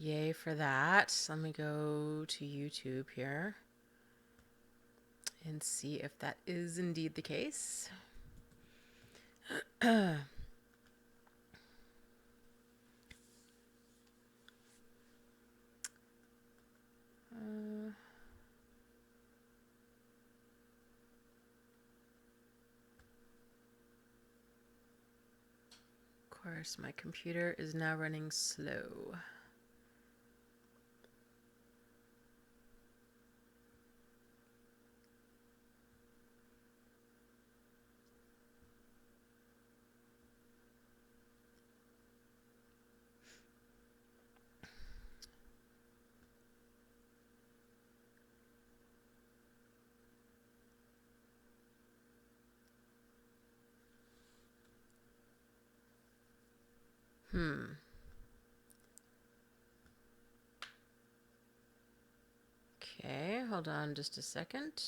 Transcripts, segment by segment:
Yay for that. Let me go to YouTube here and see if that is indeed the case. Of course, my computer is now running slow. Okay, hold on just a second.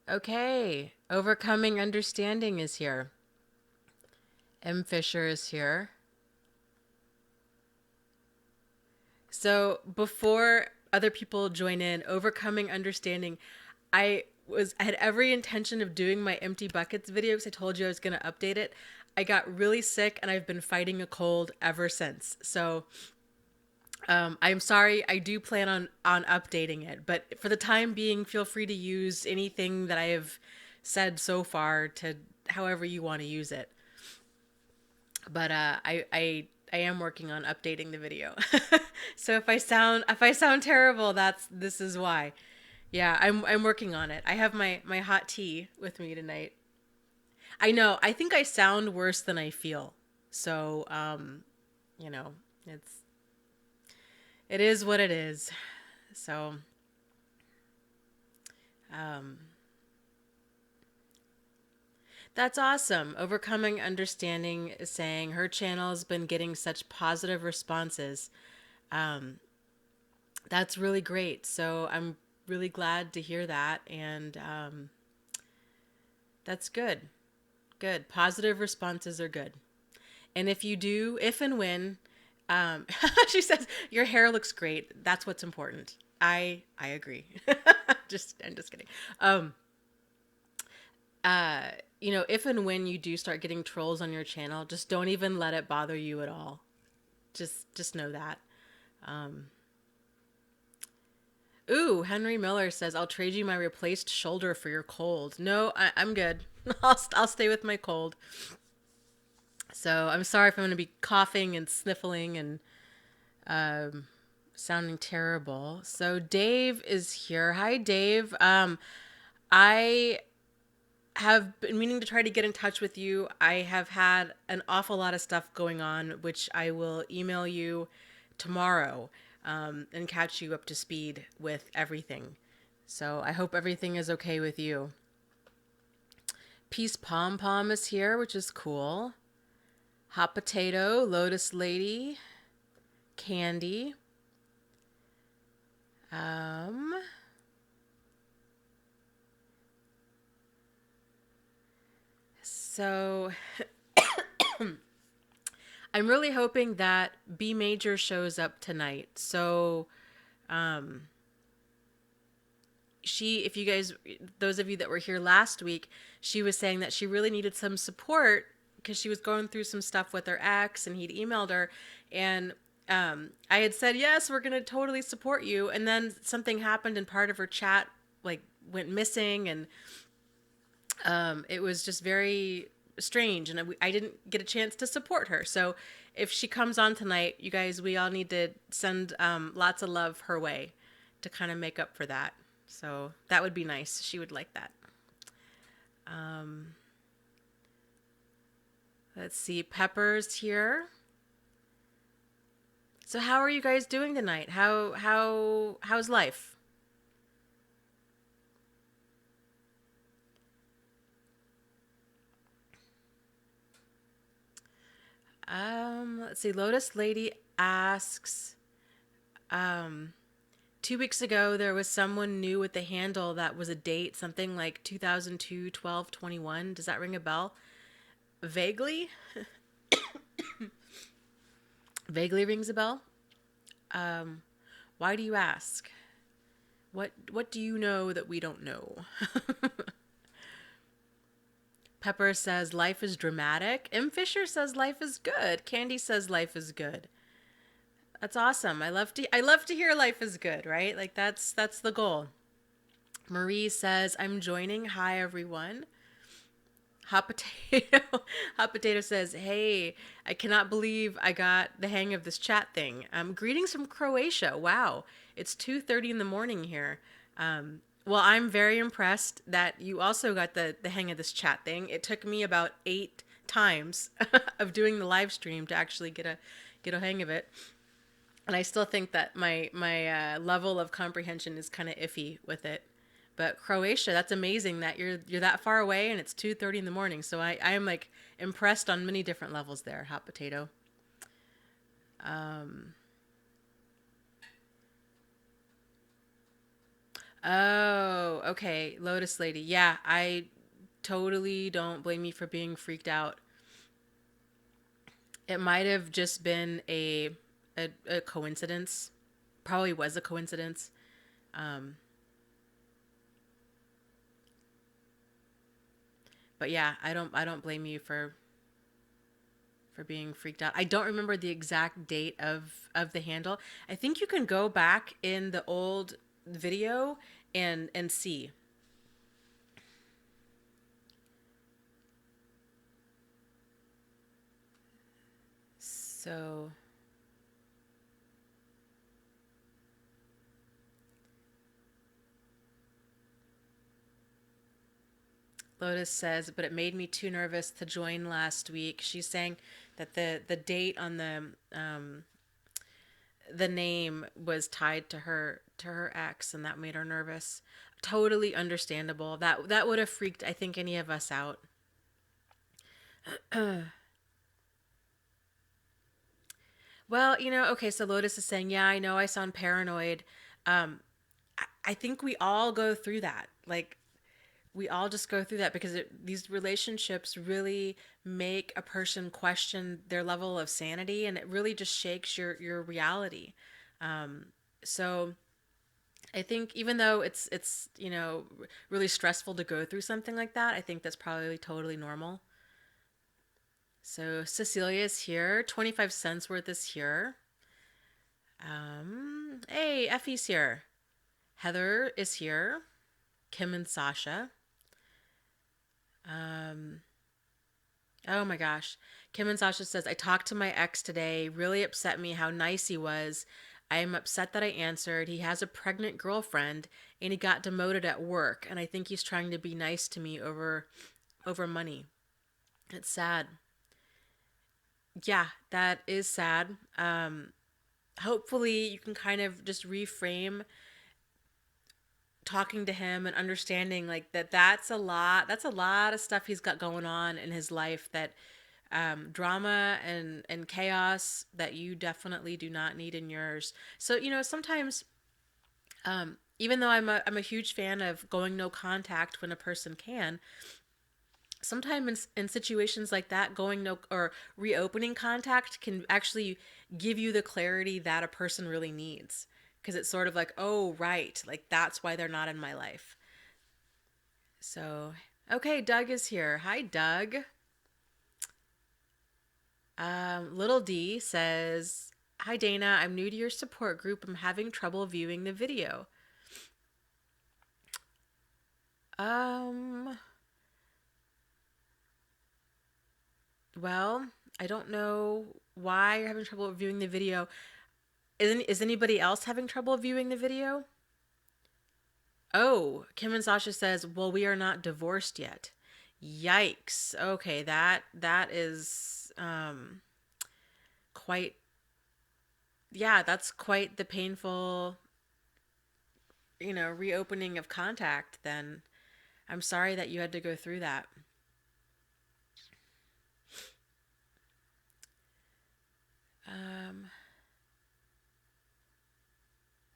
Okay, Overcoming Understanding is here. M. Fisher is here. So before other people join in, Overcoming Understanding, I had every intention of doing my empty buckets video because I told you I was going to update it. I got really sick and I've been fighting a cold ever since. So I'm sorry. I do plan on updating it, but for the time being, feel free to use anything that I have said so far to however you want to use it. But I am working on updating the video. So if I sound terrible, this is why. Yeah, I'm working on it. I have my hot tea with me tonight. I know. I think I sound worse than I feel. So you know, it is what it is. So um that's awesome. Overcoming Understanding is saying her channel has been getting such positive responses. Um, that's really great. So I'm really glad to hear that. And that's good. Good. Positive responses are good. And if and when, she says, your hair looks great. That's what's important. I agree. I'm just kidding. Um, uh, if and when you do start getting trolls on your channel, just don't even let it bother you at all. Just know that. Um, Ooh, Henry Miller says, I'll trade you my replaced shoulder for your cold. No, I'm good. I'll stay with my cold. So I'm sorry if I'm going to be coughing and sniffling and sounding terrible. So Dave is here. Hi, Dave. I have been meaning to try to get in touch with you. I have had an awful lot of stuff going on, which I will email you tomorrow and catch you up to speed with everything. So I hope everything is okay with you. Peace Pom Pom is here, which is cool. Hot Potato, Lotus Lady, Candy. Um, so I'm really hoping that B Major shows up tonight. So, if you guys, those of you that were here last week, she was saying that she really needed some support because she was going through some stuff with her ex and he'd emailed her. And I had said, yes, we're going to totally support you. And then something happened and part of her chat like went missing. And it was just very strange. And I didn't get a chance to support her. So if she comes on tonight, you guys, we all need to send lots of love her way to kind of make up for that. So that would be nice. She would like that. Let's see. Pepper's here. So how are you guys doing tonight? How's life? Let's see. Lotus Lady asks, 2 weeks ago, there was someone new with the handle that was a date, something like 2002, 12, 21. Does that ring a bell? Vaguely? Vaguely rings a bell. Why do you ask? What do you know that we don't know? Pepper says life is dramatic. M. Fisher says life is good. Candy says life is good. That's awesome. I love to hear life is good, right? Like that's the goal. Marie says I'm joining. Hi everyone. Hot potato. Hot potato says, "Hey, I cannot believe I got the hang of this chat thing. Greetings from Croatia. Wow, it's 2:30 in the morning here. Well, I'm very impressed that you also got the hang of this chat thing. It took me about 8 times of doing the live stream to actually get a hang of it, and I still think that my level of comprehension is kind of iffy with it. But Croatia, that's amazing that you're that far away and it's 2:30 in the morning. So I am like impressed on many different levels there, hot potato. Oh, okay, Lotus Lady. Yeah, I totally don't blame you for being freaked out. It might have just been a coincidence. Probably was a coincidence. Um, but yeah, I don't blame you for being freaked out. I don't remember the exact date of the handle. I think you can go back in the old video and see. So Lotus says, but it made me too nervous to join last week. She's saying that the date on the name was tied to her ex, and that made her nervous. Totally understandable. That would have freaked I think any of us out. Well, okay, so Lotus is saying, yeah, I know I sound paranoid. I think we all go through that. Like, we all just go through that because these relationships really make a person question their level of sanity, and it really just shakes your reality. So I think even though it's really stressful to go through something like that, I think that's probably totally normal. So Cecilia's here. 25 cents worth is here. Hey, Effie's here. Heather is here. Kim and Sasha. Um, oh my gosh. Kim and Sasha says, I talked to my ex today. Really upset me how nice he was. I am upset that I answered. He has a pregnant girlfriend and he got demoted at work. And I think he's trying to be nice to me over money. It's sad. Yeah, that is sad. Hopefully you can kind of just reframe talking to him and understanding like that's a lot of stuff he's got going on in his life, that drama and chaos that you definitely do not need in yours. So sometimes, even though I'm a huge fan of going no contact when a person can, sometimes in situations like that, going no or reopening contact can actually give you the clarity that a person really needs, because it's sort of like, oh right, like that's why they're not in my life. So okay, Doug is here. Hi Doug. Little D says, hi Dana, I'm new to your support group. I'm having trouble viewing the video. um well, I don't know why you're having trouble viewing the video. Is anybody else having trouble viewing the video? Oh, Kim and Sasha says, "Well, we are not divorced yet." Yikes. Okay, that is quite, yeah, that's quite the painful, reopening of contact then. I'm sorry that you had to go through that. Um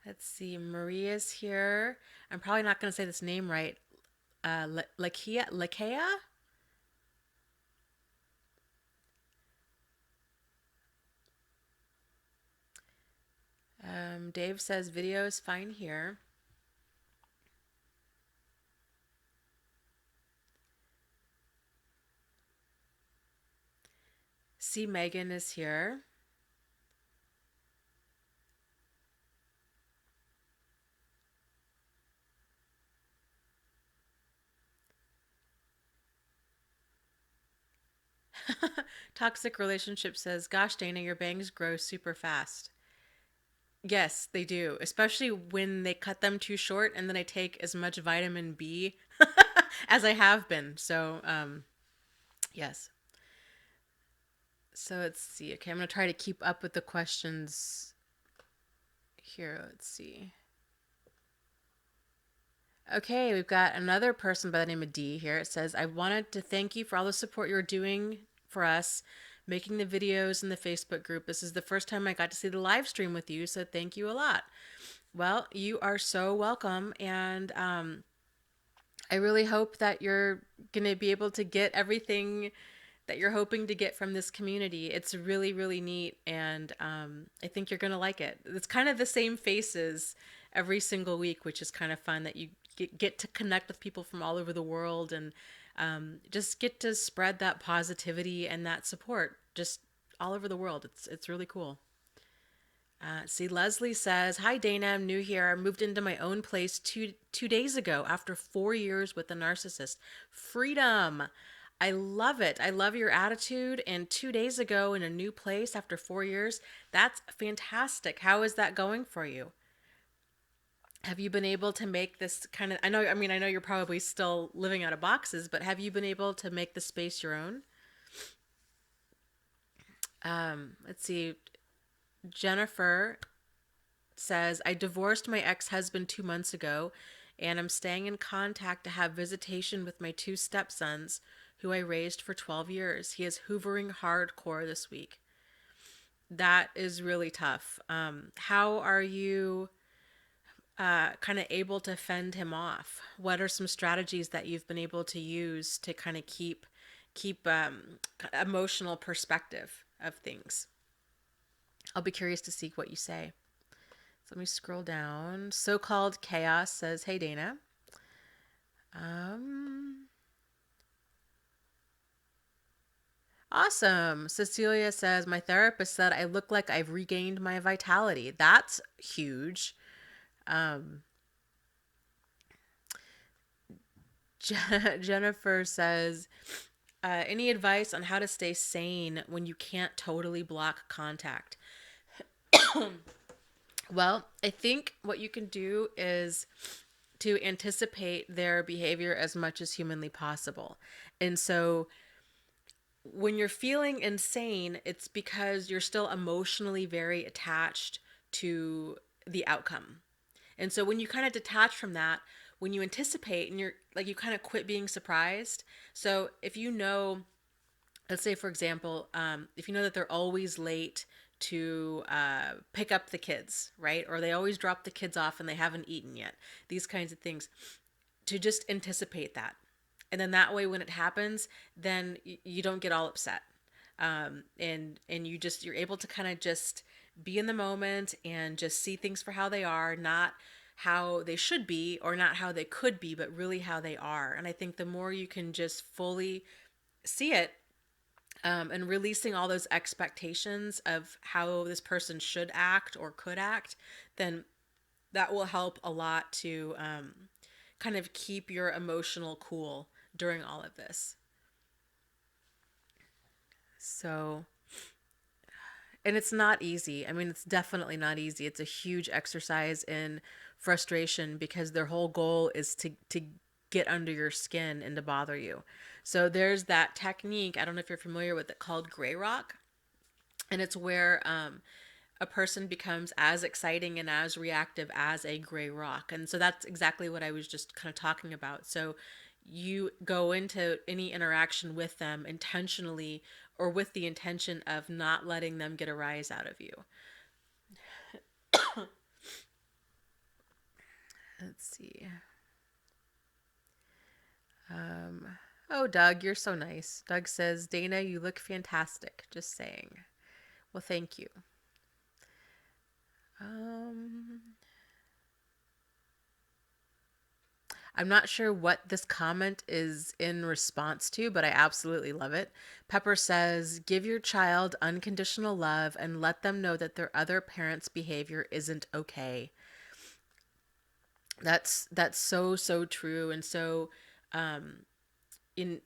Let's see. Maria's here. I'm probably not going to say this name right. Lakia? Dave says video is fine here. See, Megan is here. Toxic Relationship says, gosh, Dana, your bangs grow super fast. Yes, they do, especially when they cut them too short and then I take as much vitamin B as I have been. So, yes. So let's see. Okay, I'm going to try to keep up with the questions here. Let's see. Okay, we've got another person by the name of D here. It says, I wanted to thank you for all the support you're doing for us, making the videos in the Facebook group. This is the first time I got to see the live stream with you, so thank you a lot. Well, you are so welcome, and I really hope that you're going to be able to get everything that you're hoping to get from this community. It's really, really neat, and I think you're going to like it. It's kind of the same faces every single week, which is kind of fun that you get to connect with people from all over the world and just get to spread that positivity and that support just all over the world. It's really cool. See, Leslie says, hi, Dana. I'm new here. I moved into my own place two days ago after 4 years with a narcissist. Freedom. I love it. I love your attitude. And 2 days ago in a new place after 4 years, that's fantastic. How is that going for you? Have you been able to make this kind of, I know you're probably still living out of boxes, but have you been able to make the space your own? Let's see. Jennifer says, I divorced my ex-husband 2 months ago, and I'm staying in contact to have visitation with my two stepsons, who I raised for 12 years. He is hoovering hardcore this week. That is really tough. How are you kind of able to fend him off? What are some strategies that you've been able to use to kind of keep emotional perspective of things? I'll be curious to see what you say. So let me scroll down. So-called chaos says, hey, Dana. Awesome. Cecilia says, my therapist said I look like I've regained my vitality. That's huge. Jennifer says, any advice on how to stay sane when you can't totally block contact? Well, I think what you can do is to anticipate their behavior as much as humanly possible. And so when you're feeling insane, it's because you're still emotionally very attached to the outcome. And so when you kind of detach from that, when you anticipate and you're like, you kind of quit being surprised. So if you know, let's say, for example, if you know that they're always late to pick up the kids, right? Or they always drop the kids off and they haven't eaten yet, these kinds of things, to just anticipate that. And then that way, when it happens, then you don't get all upset. And you're able to kind of just be in the moment and just see things for how they are, not how they should be or not how they could be, but really how they are. And I think the more you can just fully see it, and releasing all those expectations of how this person should act or could act, then that will help a lot to kind of keep your emotional cool during all of this. So, and it's not easy. I mean, it's definitely not easy. It's a huge exercise in frustration because their whole goal is to get under your skin and to bother you. So there's that technique, I don't know if you're familiar with it, called gray rock. And it's where a person becomes as exciting and as reactive as a gray rock. And so that's exactly what I was just kind of talking about. So you go into any interaction with them intentionally or with the intention of not letting them get a rise out of you. Oh, Doug, you're so nice. Doug says, Dana, you look fantastic. Just saying. Well, thank you. Um, I'm not sure what this comment is in response to, but I absolutely love it. Pepper says, give your child unconditional love and let them know that their other parent's behavior isn't okay. That's so true. And so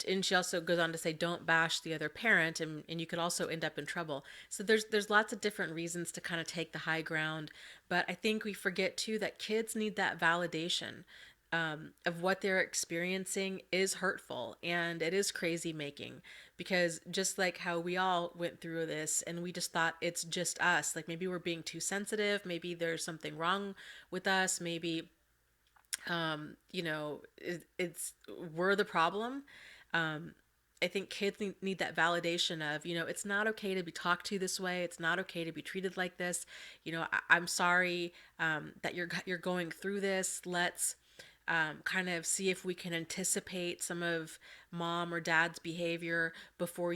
and she also goes on to say, don't bash the other parent, and you could also end up in trouble. So there's lots of different reasons to kind of take the high ground, but I think we forget too that kids need that validation of what they're experiencing is hurtful and it is crazy making, because just like how we all went through this and we just thought it's just us, like maybe we're being too sensitive, maybe there's something wrong with us, maybe it's we're the problem. Um, I think kids need that validation of, it's not okay to be talked to this way. It's not okay to be treated like this. I'm sorry that you're going through this. Let's kind of see if we can anticipate some of mom or dad's behavior before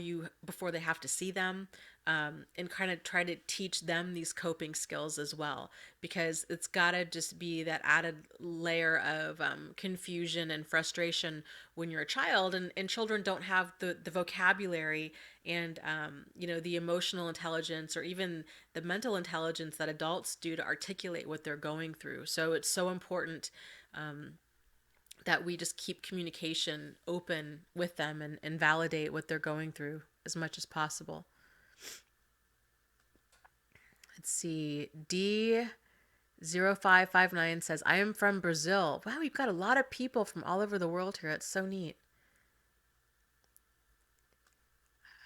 they have to see them, and kind of try to teach them these coping skills as well, because it's gotta just be that added layer of confusion and frustration when you're a child, and children don't have the vocabulary and the emotional intelligence or even the mental intelligence that adults do to articulate what they're going through. So it's so important that we just keep communication open with them and validate what they're going through as much as possible. Let's see. D0559 says, I am from Brazil. Wow, we've got a lot of people from all over the world here. It's so neat.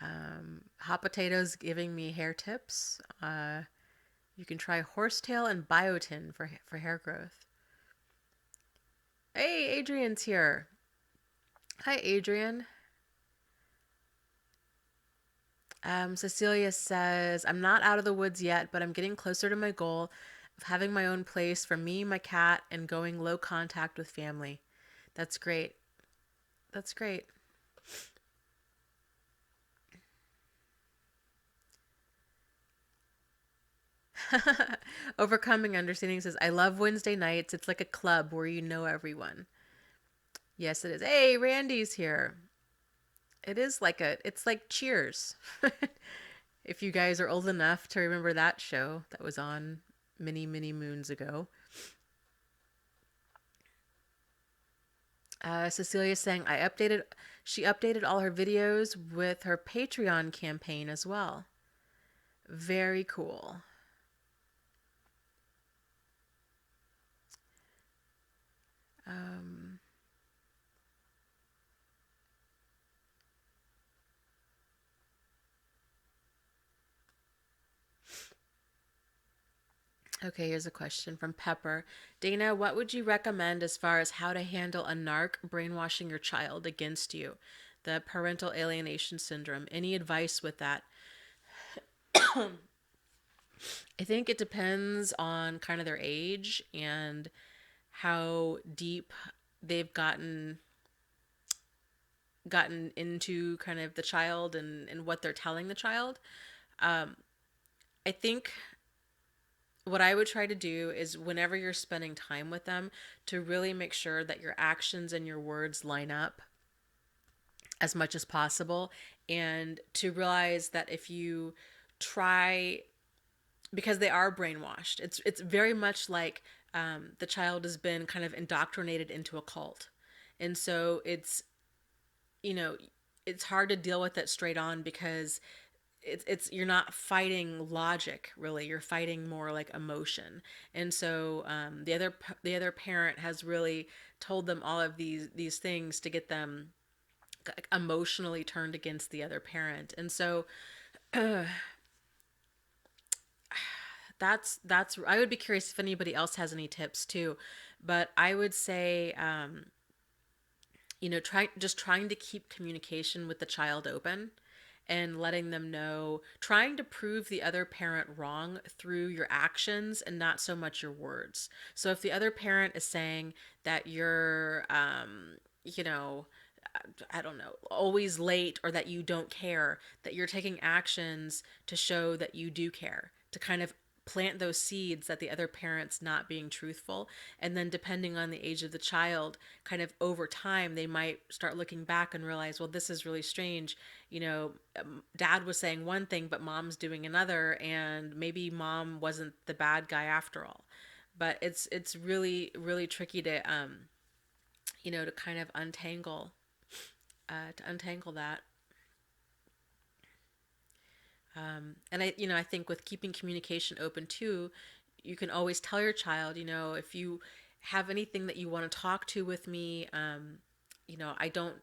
Hot Potatoes giving me hair tips. You can try horsetail and biotin for hair growth. Hey, Adrian's here. Hi, Adrian. Cecilia says, I'm not out of the woods yet, but I'm getting closer to my goal of having my own place for me, my cat, and going low contact with family. That's great. That's great. Overcoming Understanding says, I love Wednesday nights. It's like a club where you know everyone. Yes, it is. Hey, Randy's here. It's like Cheers. If you guys are old enough to remember that show that was on many moons ago. Cecilia's saying, she updated all her videos with her Patreon campaign as well. Very cool. Um, okay, here's a question from Pepper. Dana, what would you recommend as far as how to handle a narc brainwashing your child against you? The parental alienation syndrome. Any advice with that? I think it depends on kind of their age and how deep they've gotten into kind of the child and what they're telling the child. I think what I would try to do is whenever you're spending time with them, to really make sure that your actions and your words line up as much as possible, and to realize that if you try, because they are brainwashed, it's very much like the child has been kind of indoctrinated into a cult, and so you know it's hard to deal with it straight on, because it's you're not fighting logic really, you're fighting more like emotion. And so the other parent has really told them all of these things to get them emotionally turned against the other parent. And so that's I would be curious if anybody else has any tips too, but I would say trying to keep communication with the child open, and letting them know, trying to prove the other parent wrong through your actions and not so much your words. So if the other parent is saying that you're, you know, I don't know, always late, or that you don't care, that you're taking actions to show that you do care, to kind of plant those seeds that the other parent's not being truthful. And then, depending on the age of the child, kind of over time, they might start looking back and realize, well, this is really strange. Dad was saying one thing, but mom's doing another, and maybe mom wasn't the bad guy after all. But it's really, really tricky to kind of untangle that. And I think with keeping communication open too, you can always tell your child, if you have anything that you want to talk to with me, I don't.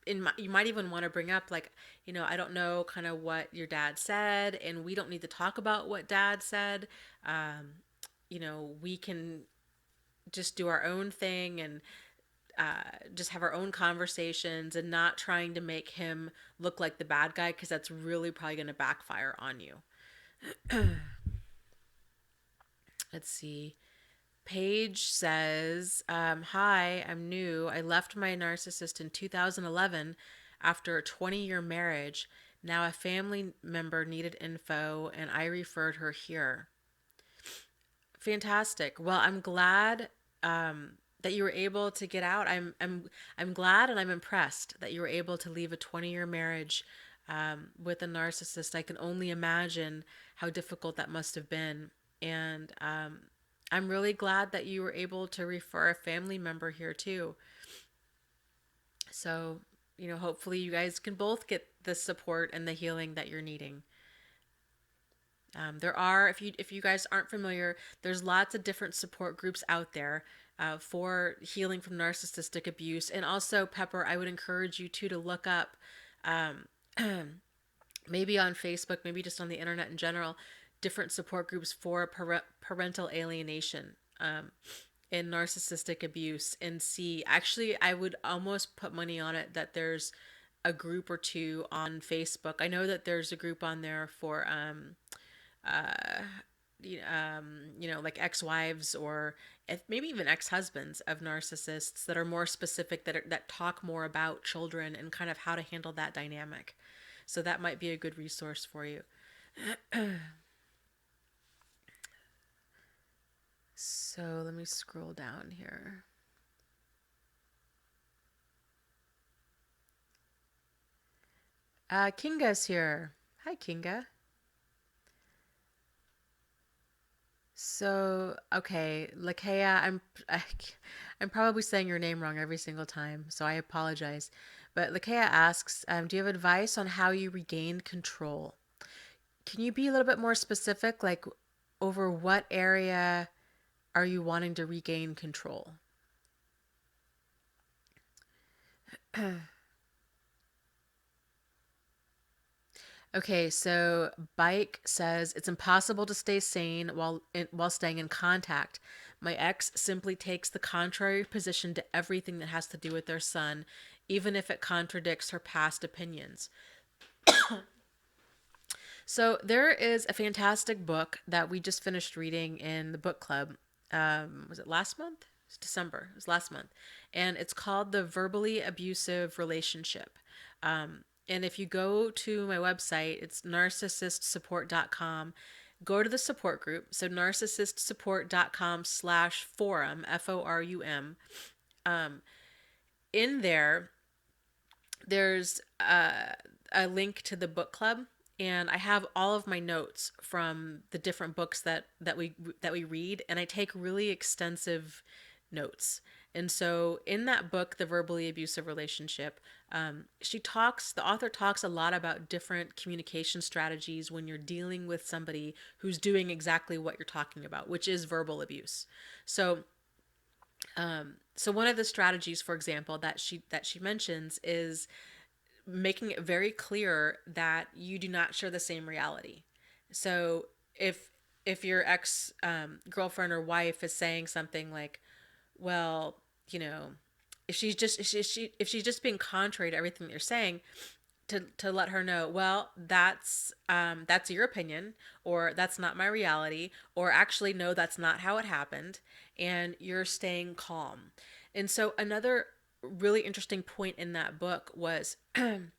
You might even want to bring up, like, I don't know kind of what your dad said, and we don't need to talk about what dad said. We can just do our own thing, and just have our own conversations, and not trying to make him look like the bad guy, because that's really probably going to backfire on you. Let's see. Paige says, hi, I'm new. I left my narcissist in 2011 after a 20-year marriage. Now a family member needed info, and I referred her here. Fantastic. Well, I'm glad that you were able to get out. I'm glad, and I'm impressed that you were able to leave a 20-year marriage with a narcissist. I can only imagine how difficult that must have been. And I'm really glad that you were able to refer a family member here too. So, hopefully you guys can both get the support and the healing that you're needing. There are, if you guys aren't familiar, there's lots of different support groups out there for healing from narcissistic abuse. And also, Pepper, I would encourage you too to look up, um, maybe on Facebook, maybe just on the internet in general, different support groups for parental alienation in narcissistic abuse, and see. Actually, I would almost put money on it that there's a group or two on Facebook. I know that there's a group on there for like ex-wives, or maybe even ex-husbands of narcissists, that are more specific, that talk more about children and kind of how to handle that dynamic. So that might be a good resource for you. So let me scroll down here. Kinga's here. Hi, Kinga. So, okay, Lakea, I'm probably saying your name wrong every single time, so I apologize. But Lakea asks, do you have advice on how you regained control? Can you be a little bit more specific? Like, over what area are you wanting to regain control? Okay, so Bike says it's impossible to stay sane while staying in contact. My ex simply takes the contrary position to everything that has to do with their son, even if it contradicts her past opinions. So there is a fantastic book that we just finished reading in the book club. Was it last month? It was December. It was last month. And it's called The Verbally Abusive Relationship. And if you go to my website, it's narcissistsupport.com. Go to the support group. So narcissistsupport.com/forum, FORUM. In there's a link to the book club, and I have all of my notes from the different books that we read, and I take really extensive notes. And so in that book, The Verbally Abusive Relationship, the author talks a lot about different communication strategies when you're dealing with somebody who's doing exactly what you're talking about, which is verbal abuse. So one of the strategies, for example, that she mentions is making it very clear that you do not share the same reality. So if your ex girlfriend or wife is saying something like, well, if she's just being contrary to everything that you're saying, to let her know, well, that's your opinion, or that's not my reality, or actually, no, that's not how it happened, and you're staying calm. And so another really interesting point in that book was the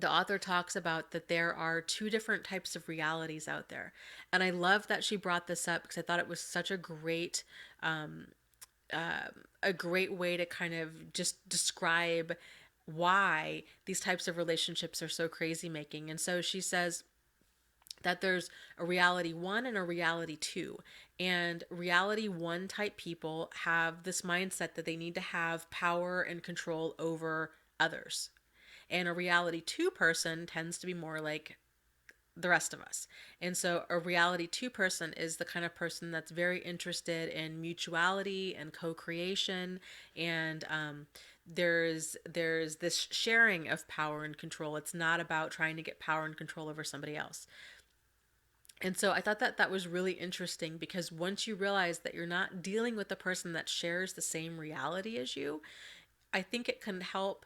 author talks about that there are two different types of realities out there. And I love that she brought this up because I thought it was such a great way to kind of just describe why these types of relationships are so crazy making. And so she says that there's a reality one and a reality two. And reality one type people have this mindset that they need to have power and control over others. And a reality two person tends to be more like the rest of us. And so a reality two person is the kind of person that's very interested in mutuality and co-creation, and there's this sharing of power and control. It's not about trying to get power and control over somebody else. And so I thought that that was really interesting because once you realize that you're not dealing with a person that shares the same reality as you, I think it can help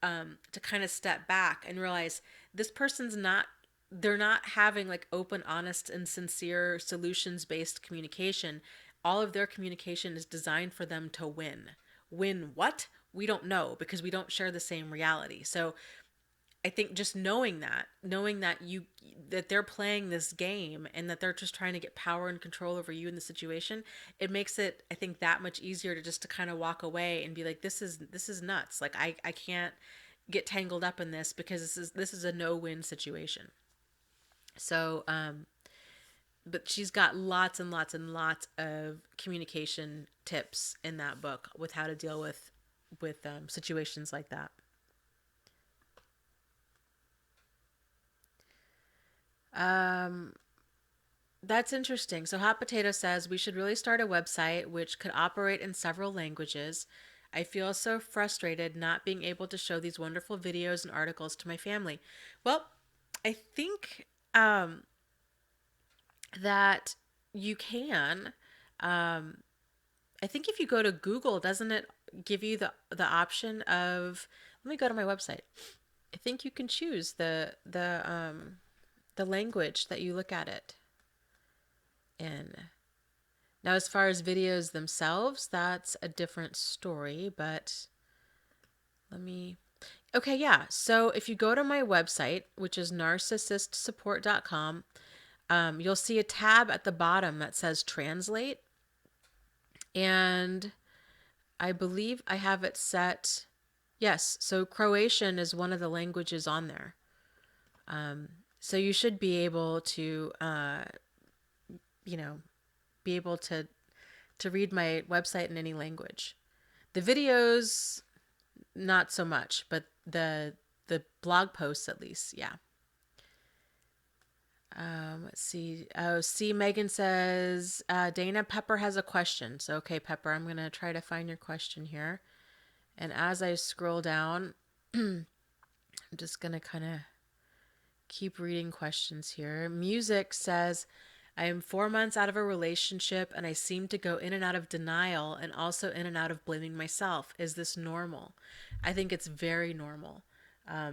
to kind of step back and realize this person's not, they're not having like open, honest, and sincere solutions based communication. All of their communication is designed for them to win. Win what? We don't know because we don't share the same reality. So I think just knowing that that they're playing this game and that they're just trying to get power and control over you in the situation, it makes it, I think, that much easier to just to kind of walk away and be like, this is nuts. Like I can't get tangled up in this because this is a no-win situation. So but she's got lots and lots and lots of communication tips in that book with how to deal with situations like that. Um, That's interesting. So Hot Potato says we should really start a website which could operate in several languages. I feel so frustrated not being able to show these wonderful videos and articles to my family. Well, I think that you can. Um, I think if you go to Google, doesn't it give you the option of? Let me go to my website. I think you can choose the language that you look at it in. Now, as far as videos themselves, that's a different story, but let me. Okay, yeah. So if you go to my website, which is narcissistsupport.com, you'll see a tab at the bottom that says translate. And I believe I have it set. Yes, so Croatian is one of the languages on there. So you should be able to, you know, be able to read my website in any language. The videos, not so much, but the blog posts at least, yeah. Let's see. Oh, see, Megan says, Dana, Pepper has a question. So, okay, Pepper, I'm going to try to find your question here. And as I scroll down, I'm just going to kind of keep reading questions here. Music says, I am 4 months out of a relationship and I seem to go in and out of denial and also in and out of blaming myself. Is this normal? I think it's very normal. I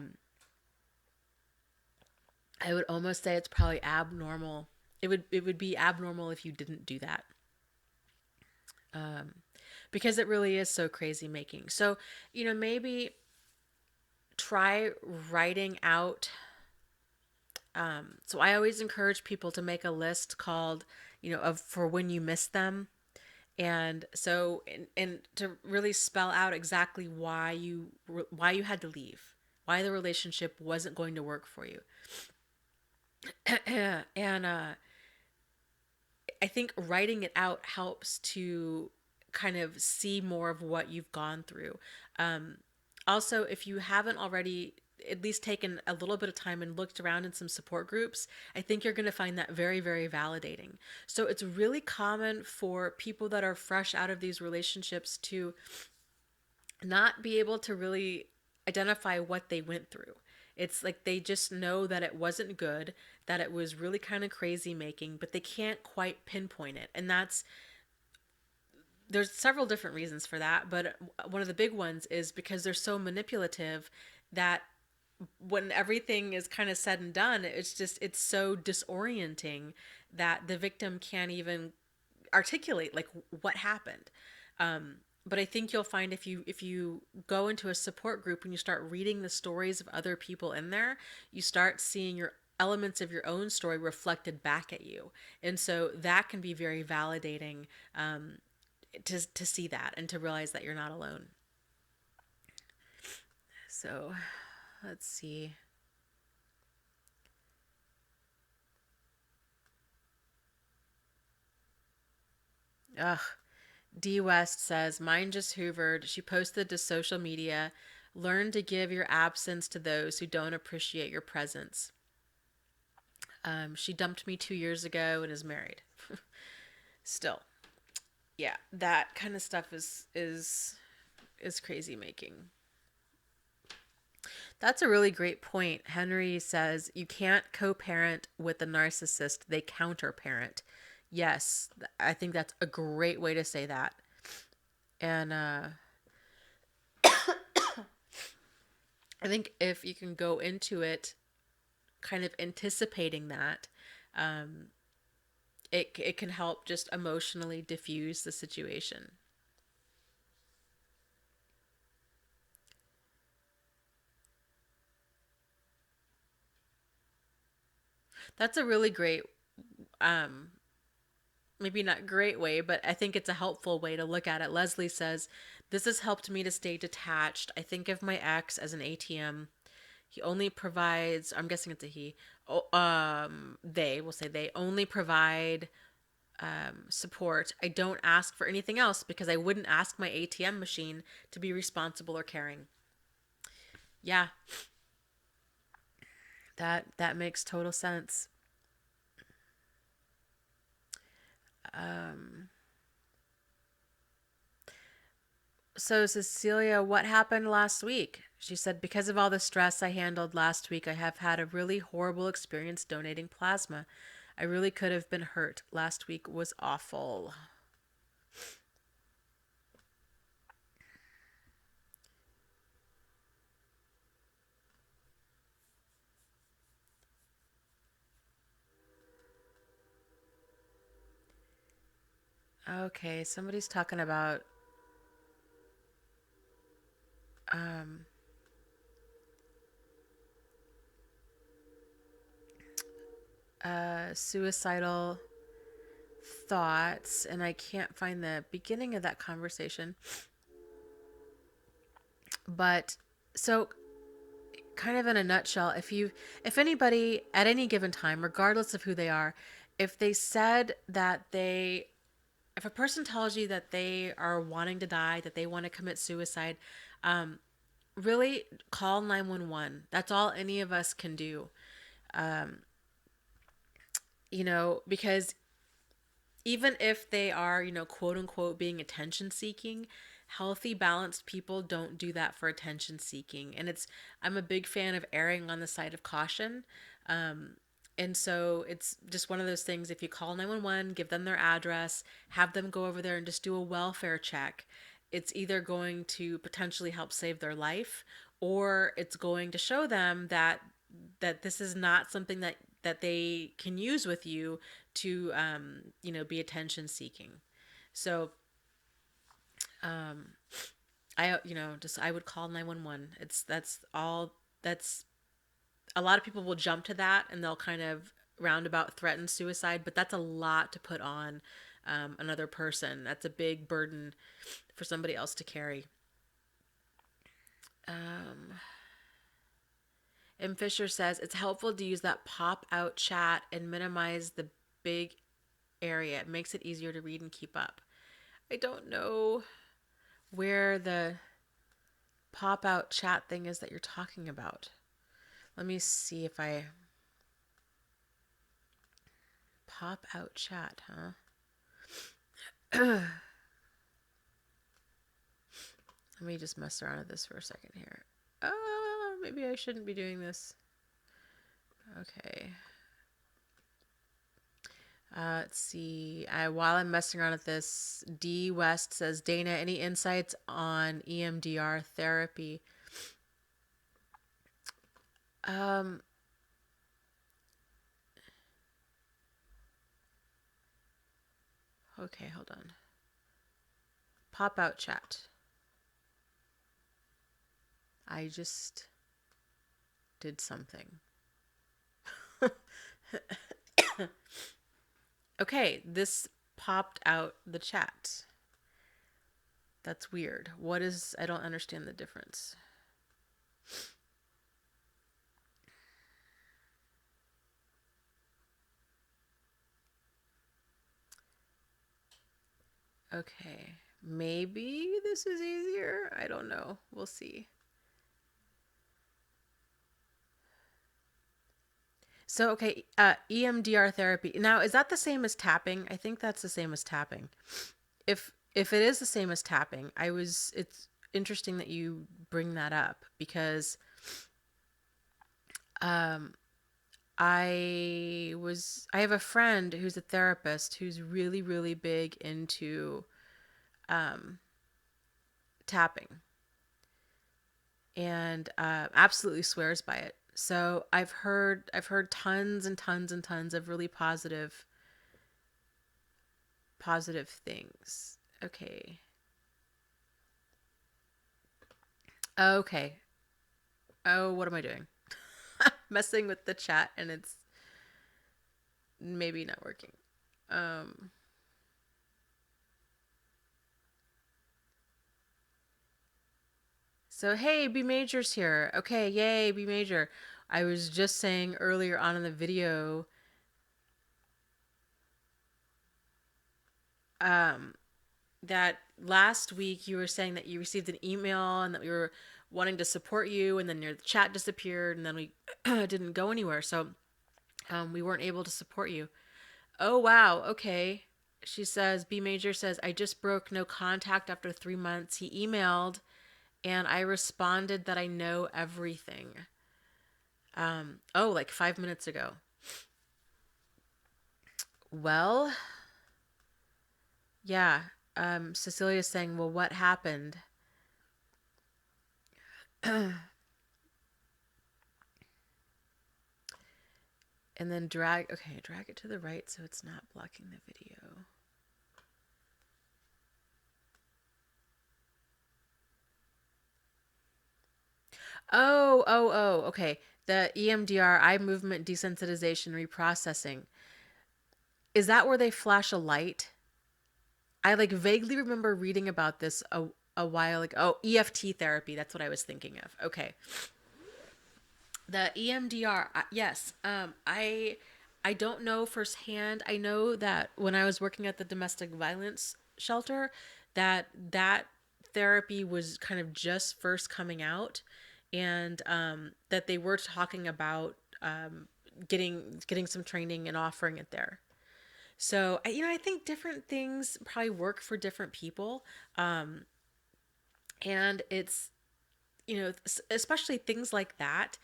would almost say it's probably abnormal. It would be abnormal if you didn't do that. Because it really is so crazy making. So, maybe try writing out. So I always encourage people to make a list called, of for when you miss them. And so, and to really spell out exactly why you had to leave, why the relationship wasn't going to work for you. And I think writing it out helps to kind of see more of what you've gone through. Also, if you haven't already at least taken a little bit of time and looked around in some support groups, I think you're going to find that very, very validating. So it's really common for people that are fresh out of these relationships to not be able to really identify what they went through. It's like they just know that it wasn't good, that it was really kind of crazy making, but they can't quite pinpoint it. And there's several different reasons for that, but one of the big ones is because they're so manipulative that when everything is kind of said and done, it's so disorienting that the victim can't even articulate like what happened. But I think you'll find if you go into a support group and you start reading the stories of other people in there, you start seeing your elements of your own story reflected back at you, and so that can be very validating, to see that and to realize that you're not alone. So let's see. Ugh. D West says, mine just hoovered. She posted to social media, learn to give your absence to those who don't appreciate your presence. She dumped me 2 years ago and is married. Still, yeah, that kind of stuff is crazy making. That's a really great point. Henry says you can't co-parent with a narcissist; they counter-parent. Yes, I think that's a great way to say that. And I think if you can go into it kind of anticipating that, um, it can help just emotionally diffuse the situation. That's a really great, um, maybe not great way, but I think it's a helpful way to look at it. Leslie says, this has helped me to stay detached. I think of my ex as an ATM. He only provides, I'm guessing it's a he, they will say they only provide support. I don't ask for anything else because I wouldn't ask my ATM machine to be responsible or caring. Yeah, that makes total sense. Um, so Cecilia, what happened last week? She said, because of all the stress I handled last week, I have had a really horrible experience donating plasma. I really could have been hurt. Last week was awful. Okay, somebody's talking about um, suicidal thoughts, and I can't find the beginning of that conversation. But so, kind of in a nutshell, if anybody at any given time, regardless of who they are, if they said that they, if a person tells you that they are wanting to die, that they want to commit suicide, um, really call 911. That's all any of us can do. Um, because even if they are, quote unquote, being attention seeking, healthy, balanced people don't do that for attention seeking. And I'm a big fan of erring on the side of caution. Um, and so it's just one of those things. If you call 911, give them their address, have them go over there and just do a welfare check, it's either going to potentially help save their life, or it's going to show them that this is not something that they can use with you to be attention seeking. So I would call 911. That's all. That's A lot of people will jump to that and they'll kind of roundabout threaten suicide, but that's a lot to put on another person. That's a big burden for somebody else to carry. um M. Fisher says it's helpful to use that pop out chat and minimize the big area. It makes it easier to read and keep up. I don't know where the pop out chat thing is that you're talking about. Let me see if I pop out chat, huh? Let me just mess around with this for a second here. Maybe I shouldn't be doing this. Okay. Let's see. While I'm messing around with this, D West says, Dana, any insights on EMDR therapy? Um, okay, hold on. Pop out chat. I just did something. Okay, this popped out the chat. That's weird. What is... I don't understand the difference. Okay. Maybe this is easier. I don't know. We'll see. So, okay, EMDR therapy. Now, is that the same as tapping? I think that's the same as tapping. If it is the same as tapping, it's interesting that you bring that up because I have a friend who's a therapist who's really, really big into tapping and absolutely swears by it. So I've heard tons and tons and tons of really positive things. Okay. Okay. Oh, what am I doing? Messing with the chat and it's maybe not working. So hey, B Major's here. Okay, yay, B Major. I was just saying earlier on in the video, that last week you were saying that you received an email and that we were wanting to support you, and then your chat disappeared, and then we didn't go anywhere. So we weren't able to support you. Oh wow, okay. She says, B Major says, I just broke no contact after 3 months. He emailed and I responded that I know everything. Like 5 minutes ago. Well, yeah. Cecilia's saying, well, what happened? And then drag it to the right so it's not blocking the video. Oh, okay. The EMDR, eye movement desensitization reprocessing. Is that where they flash a light? I like vaguely remember reading about this a while ago. Oh, EFT therapy. That's what I was thinking of. Okay. The EMDR, yes. I don't know firsthand. I know that when I was working at the domestic violence shelter, that therapy was kind of just first coming out, and that they were talking about getting some training and offering it there. So I think different things probably work for different people, and it's especially things like that,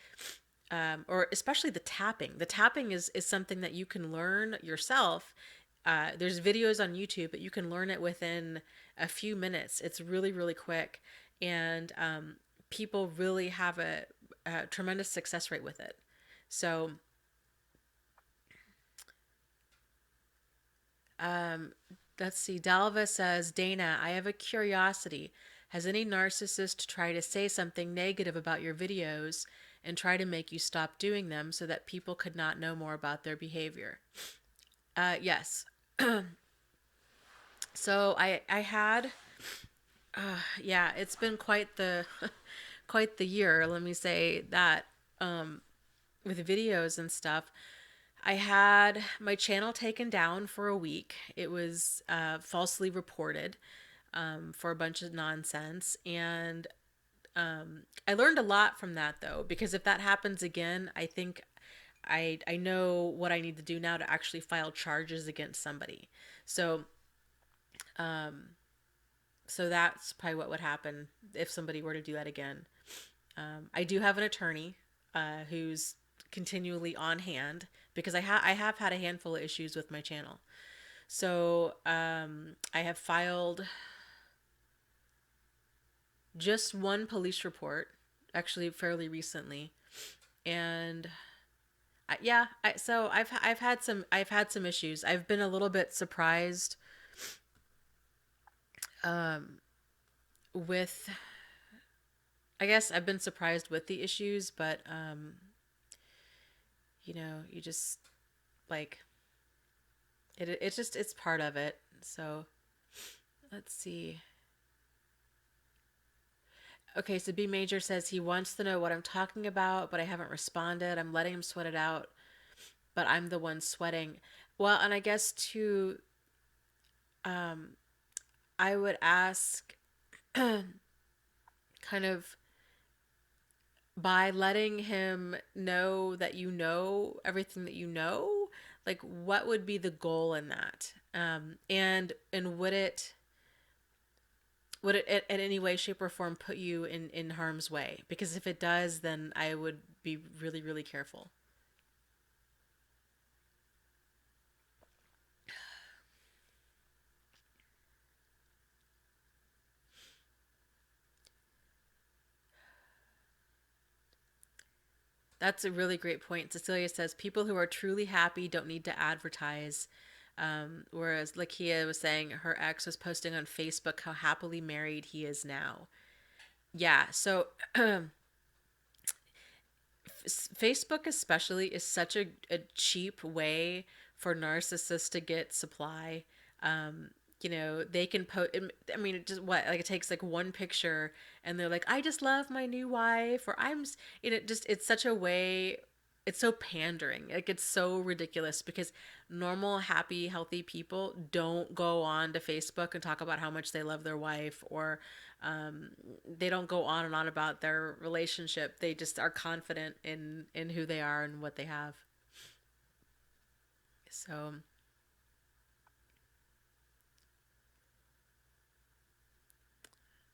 or especially the tapping. The tapping is something that you can learn yourself. There's videos on YouTube, but you can learn it within a few minutes. It's really, really quick. And people really have a tremendous success rate with it. So let's see. Dalva says, Dana, I have a curiosity. Has any narcissist tried to say something negative about your videos and try to make you stop doing them so that people could not know more about their behavior? Yes. So I had, yeah, it's been quite the quite the year. Let me say that, with videos and stuff. I had my channel taken down for a week. It was falsely reported for a bunch of nonsense. And I learned a lot from that, though, because if that happens again, I think I know what I need to do now to actually file charges against somebody. So, so that's probably what would happen if somebody were to do that again. I do have an attorney who's continually on hand because I have had a handful of issues with my channel. So I have filed just one police report, actually fairly recently, and so I've had some issues. I've been a little bit surprised Um, with, I guess I've been surprised with the issues, but, you just like it's just, it's part of it. So let's see. Okay, so B Major says he wants to know what I'm talking about, but I haven't responded. I'm letting him sweat it out, but I'm the one sweating. Well, and I guess to, um, I would ask kind of by letting him know that you know everything that you know, like what would be the goal in that? And would it in any way, shape, or form put you in harm's way? Because if it does, then I would be really, really careful. That's a really great point. Cecilia says people who are truly happy don't need to advertise. Whereas Lakia was saying her ex was posting on Facebook how happily married he is now. Yeah, so Facebook especially is such a cheap way for narcissists to get supply. Um, they can post. I mean, it just what like it takes like one picture, and they're like, "I just love my new wife," or it's such a way. It's so pandering. Like it's so ridiculous because normal, happy, healthy people don't go on to Facebook and talk about how much they love their wife or they don't go on and on about their relationship. They just are confident in who they are and what they have. So,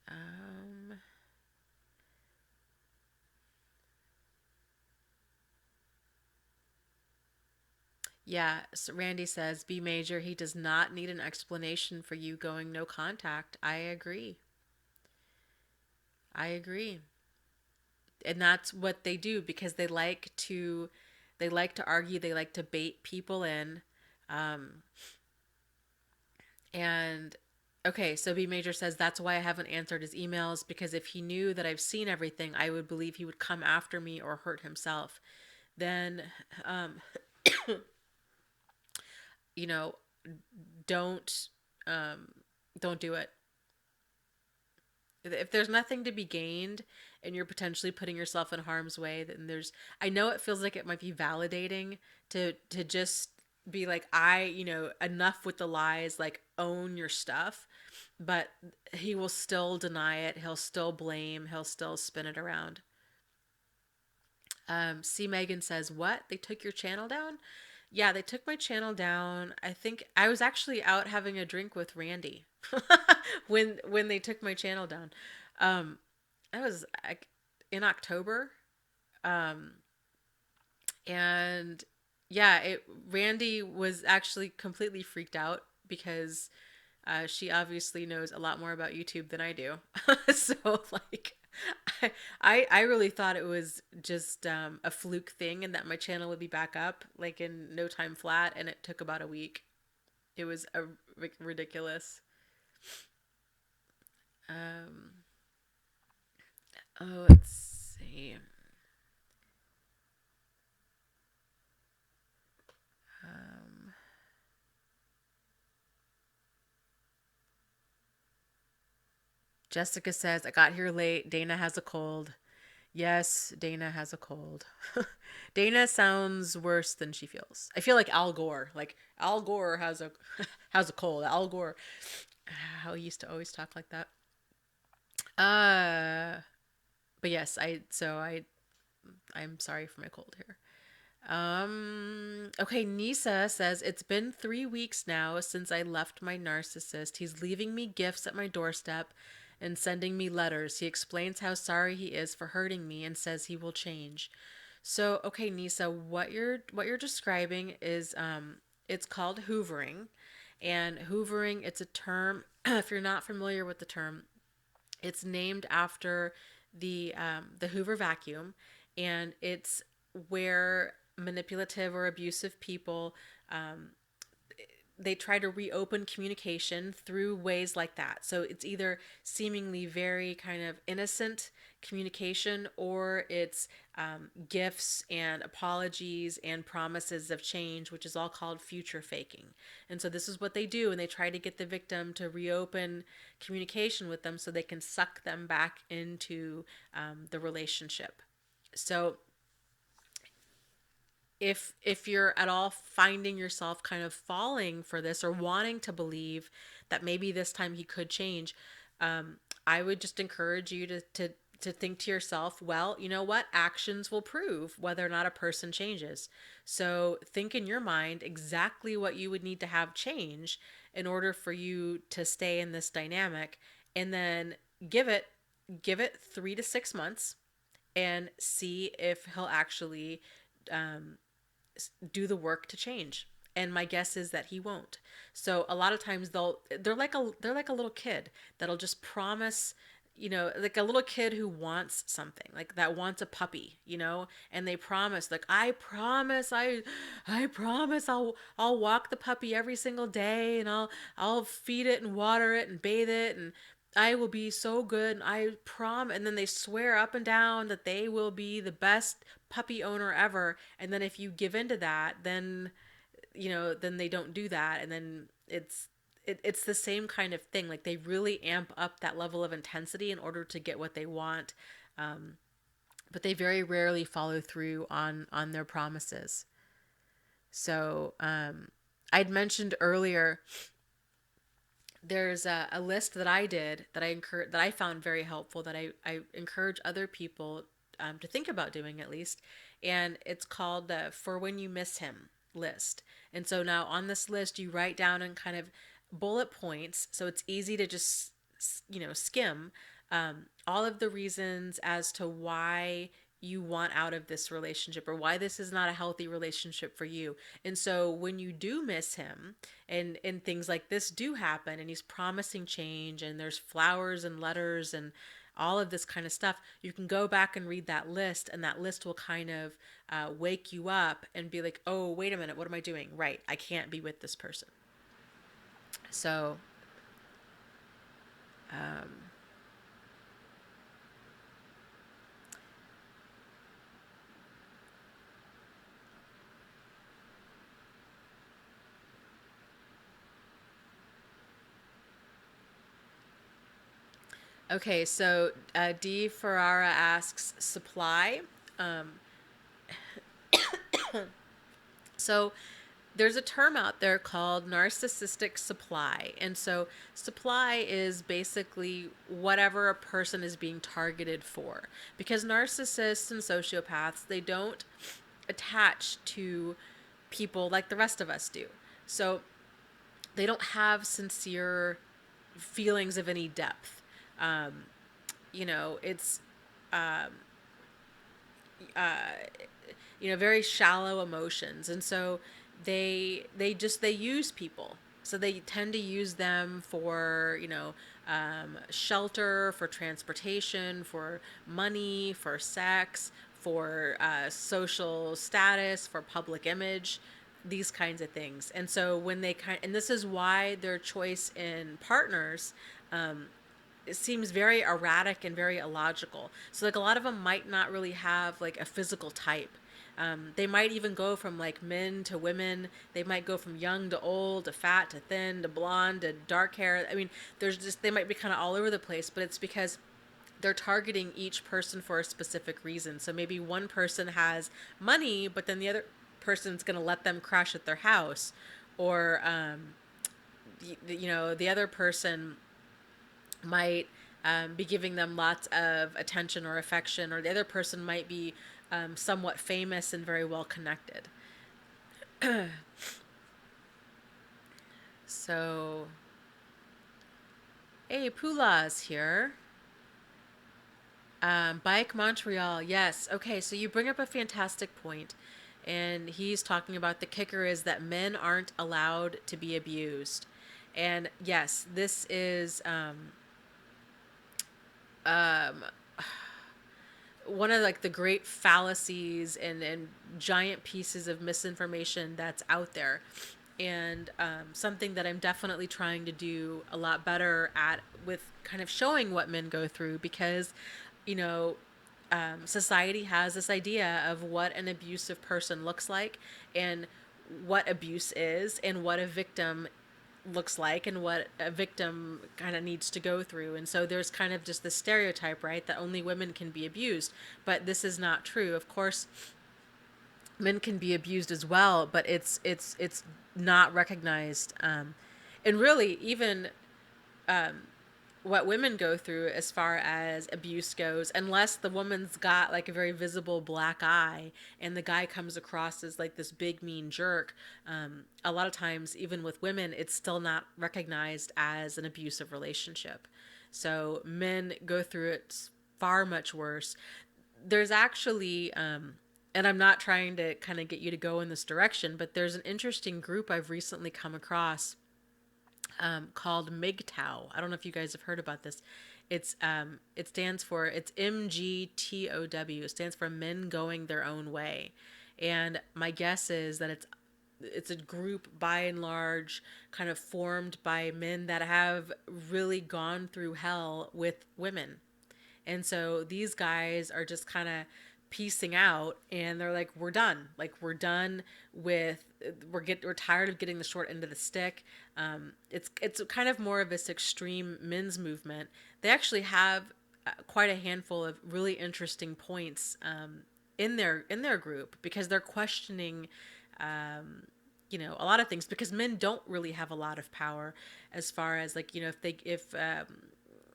um, yeah. So Randy says, "B Major, he does not need an explanation for you going no contact." I agree. I agree. And that's what they do because they like to argue, they like to bait people in. Um, And okay, so B Major says that's why I haven't answered his emails because if he knew that I've seen everything, I would believe he would come after me or hurt himself. Then, um, you know, don't um, don't do it. If there's nothing to be gained and you're potentially putting yourself in harm's way, then there's. I know it feels like it might be validating to just be like enough with the lies, like own your stuff, but he will still deny it. He'll still blame. He'll still spin it around. C. Megan says, "What? They took your channel down?" Yeah, they took my channel down. I think I was actually out having a drink with Randy when they took my channel down. Um, that was in October, um, and yeah, it. Randy was actually completely freaked out because she obviously knows a lot more about YouTube than I do. So like I really thought it was just a fluke thing and that my channel would be back up like in no time flat, and it took about a week. It was ridiculous. Um, oh, let's see. Um, Jessica says, I got here late. Dana has a cold. Yes, Dana has a cold. Dana sounds worse than she feels. I feel like Al Gore. Like Al Gore has a has a cold. Al Gore, how he used to always talk like that. Uh, but yes, I'm sorry for my cold here. Okay, Nisa says it's been 3 weeks now since I left my narcissist. He's leaving me gifts at my doorstep and sending me letters. He explains how sorry he is for hurting me and says he will change. So, okay, Nisa, what you're describing is it's called hoovering. And hoovering, it's a term if you're not familiar with the term, it's named after the Hoover vacuum, and it's where manipulative or abusive people they try to reopen communication through ways like that. So it's either seemingly very kind of innocent communication, or it's gifts and apologies and promises of change, which is all called future faking. And so this is what they do, and they try to get the victim to reopen communication with them so they can suck them back into the relationship. So if you're at all finding yourself kind of falling for this, or wanting to believe that maybe this time he could change, I would just encourage you to think to yourself, well, you know what? Actions will prove whether or not a person changes. So think in your mind exactly what you would need to have change in order for you to stay in this dynamic, and then give it give it 3 to 6 months and see if he'll actually do the work to change. And my guess is that he won't. So a lot of times they're like a little kid that'll just promise, like a little kid who wants something, like that wants a puppy, and they promise, like, I promise I'll walk the puppy every single day, and I'll feed it and water it and bathe it, and I will be so good, and I and then they swear up and down that they will be the best puppy owner ever. And then if you give into that, then they don't do that, and then it's the same kind of thing. Like, they really amp up that level of intensity in order to get what they want, but they very rarely follow through on their promises. So I'd mentioned earlier, there's a list that I did that I found very helpful, that I encourage other people to think about doing, at least. And it's called the For When You Miss Him list. And so now on this list, you write down in kind of bullet points, so it's easy to just skim all of the reasons as to why you want out of this relationship, or why this is not a healthy relationship for you. And so when you do miss him, and things like this do happen, and he's promising change, and there's flowers and letters and all of this kind of stuff, you can go back and read that list, and that list will kind of wake you up and be like, oh, wait a minute, what am I doing? Right, I can't be with this person. So okay, so D. Ferrara asks supply. So there's a term out there called narcissistic supply. And so supply is basically whatever a person is being targeted for. Because narcissists and sociopaths, they don't attach to people like the rest of us do. So they don't have sincere feelings of any depth. It's very shallow emotions, and so they use people. So they tend to use them for shelter, for transportation, for money, for sex, for social status, for public image, these kinds of things. And so and this is why their choice in partners, it seems very erratic and very illogical. So like a lot of them might not really have like a physical type. They might even go from like men to women. They might go from young to old, to fat to thin, to blonde to dark hair. I mean, they might be kind of all over the place, but it's because they're targeting each person for a specific reason. So maybe one person has money, but then the other person's going to let them crash at their house. Or, the other person might be giving them lots of attention or affection, or the other person might be somewhat famous and very well connected. So, hey, Pula's here. Bike Montreal, yes. Okay, so you bring up a fantastic point, and he's talking about the kicker is that men aren't allowed to be abused. And yes, this is one of like the great fallacies and giant pieces of misinformation that's out there. and something that I'm definitely trying to do a lot better at, with kind of showing what men go through, because, you know, society has this idea of what an abusive person looks like, and what abuse is, and what a victim looks like, and what a victim kind of needs to go through. And so there's kind of just this stereotype, right, that only women can be abused. But this is not true. Of course, men can be abused as well, but it's not recognized. And really, even what women go through as far as abuse goes, unless the woman's got like a very visible black eye and the guy comes across as like this big mean jerk, a lot of times, even with women, it's still not recognized as an abusive relationship. So men go through it far much worse. There's actually, and I'm not trying to kind of get you to go in this direction, but there's an interesting group I've recently come across, called MGTOW. I don't know if you guys have heard about this. It stands for, it's MGTOW. It stands for Men Going Their Own Way, and my guess is that it's a group by and large kind of formed by men that have really gone through hell with women. And so these guys are just kind of piecing out, and they're like, we're done. Like, we're done with, we're tired of getting the short end of the stick. It's kind of more of this extreme men's movement. They actually have quite a handful of really interesting points, in their group, because they're questioning, a lot of things, because men don't really have a lot of power, as far as, like, if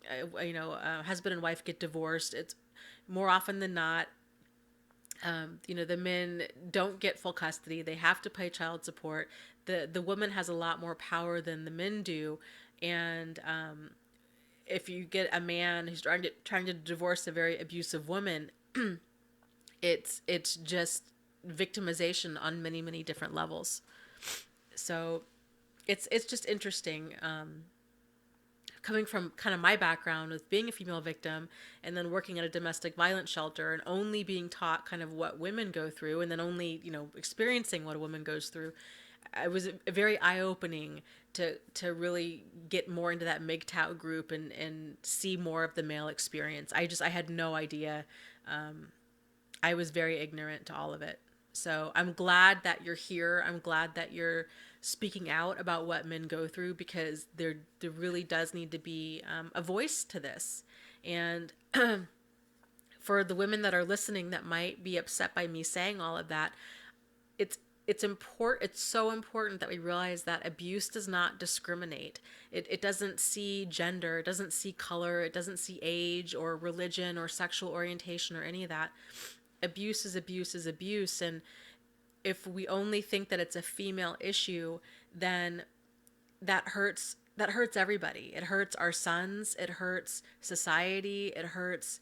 husband and wife get divorced, it's more often than not, the men don't get full custody. They have to pay child support. The woman has a lot more power than the men do, and if you get a man who's trying to divorce a very abusive woman, it's just victimization on many, many different levels. So it's just interesting, coming from kind of my background with being a female victim, and then working at a domestic violence shelter, and only being taught kind of what women go through, and then only, experiencing what a woman goes through. It was very eye-opening to really get more into that MGTOW group, and see more of the male experience. I had no idea. I was very ignorant to all of it. So I'm glad that you're here. I'm glad that you're speaking out about what men go through, because there really does need to be, a voice to this. And for the women that are listening that might be upset by me saying all of that, it's it's so important that we realize that abuse does not discriminate. It doesn't see gender, it doesn't see color, it doesn't see age or religion or sexual orientation or any of that. Abuse is abuse is abuse. And if we only think that it's a female issue, then that hurts everybody. It hurts our sons, it hurts society, it hurts,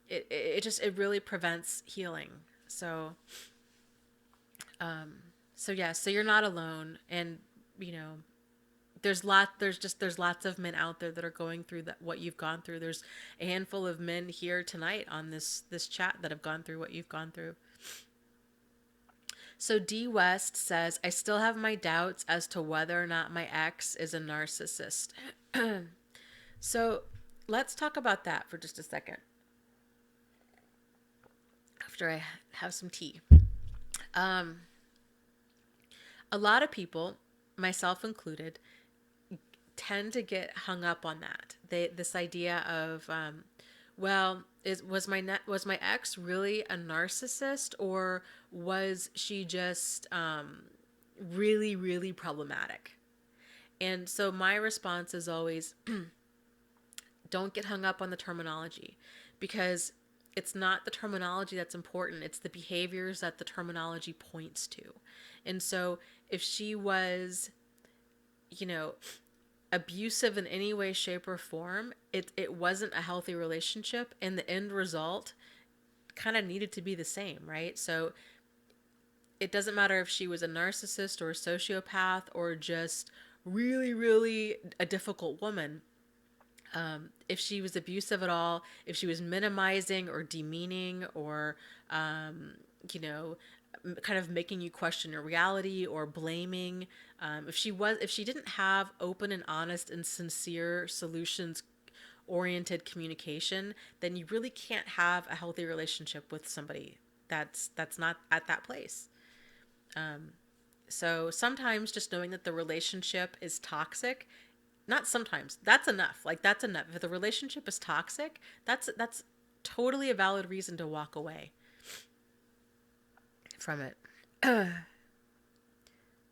it really prevents healing. So yeah, so you're not alone. And you know there's lots of men out there that are going through that, what you've gone through. There's a handful of men here tonight on this chat that have gone through what you've gone through. So D West says, I still have my doubts as to whether or not my ex is a narcissist. So let's talk about that for just a second, after I have some tea. A lot of people, myself included, tend to get hung up on that. This idea of, was my ex really a narcissist, or was she just, really, really problematic? And so my response is always, don't get hung up on the terminology, because it's not the terminology that's important. It's the behaviors that the terminology points to. And so if she was, you know, abusive in any way, shape, or form, it wasn't a healthy relationship, and the end result kind of needed to be the same, right? So it doesn't matter if she was a narcissist or a sociopath or just really, really a difficult woman. If she was abusive at all, if she was minimizing or demeaning or, you know, kind of making you question your reality or blaming. If she didn't have open and honest and sincere solutions oriented communication, then you really can't have a healthy relationship with somebody that's not at that place. So sometimes just knowing that the relationship is toxic, not sometimes, that's enough. Like that's enough. If the relationship is toxic, that's totally a valid reason to walk away from it.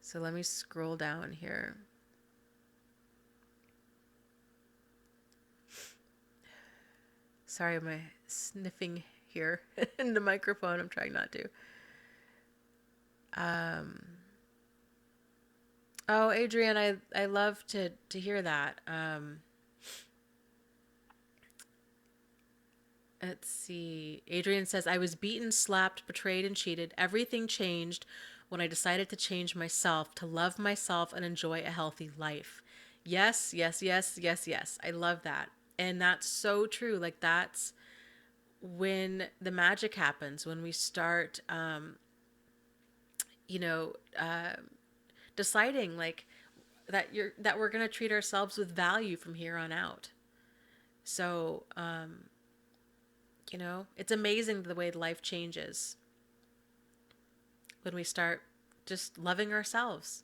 So let me scroll down here. Sorry, am I sniffing here in the microphone? I'm trying not to. Oh, Adrienne, I love to hear that. Let's see. Adrienne says, I was beaten, slapped, betrayed, and cheated. Everything changed when I decided to change myself, to love myself and enjoy a healthy life. Yes, yes, yes, yes, yes. I love that. And that's so true. Like, that's when the magic happens, when we start, you know, deciding like that we're going to treat ourselves with value from here on out. So, it's amazing the way life changes when we start just loving ourselves.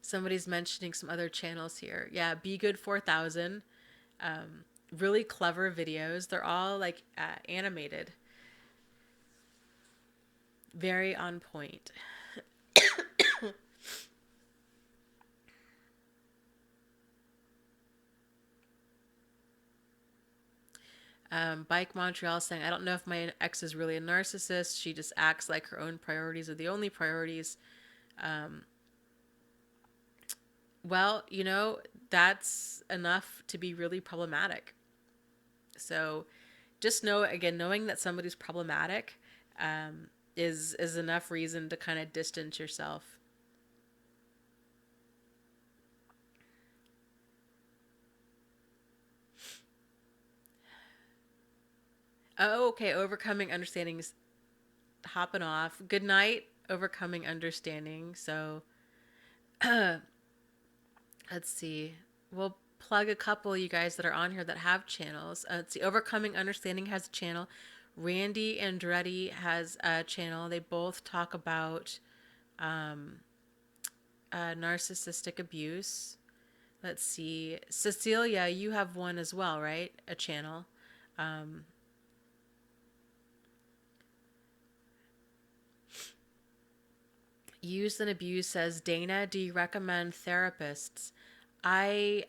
Somebody's mentioning some other channels here. Yeah, Be Good 4000. Really clever videos. They're all like animated. Very on point. Bike Montreal saying, I don't know if my ex is really a narcissist. She just acts like her own priorities are the only priorities. Well, that's enough to be really problematic. So just knowing that somebody's problematic is enough reason to kind of distance yourself. Oh, okay. Overcoming understandings, hopping off. Good night, overcoming understanding. So let's see. We'll plug a couple of you guys that are on here that have channels. Let's see. Overcoming Understanding has a channel. Randy Andretti has a channel. They both talk about narcissistic abuse. Let's see. Cecilia, you have one as well, right? A channel. Used and Abuse says, Dana, do you recommend therapists? I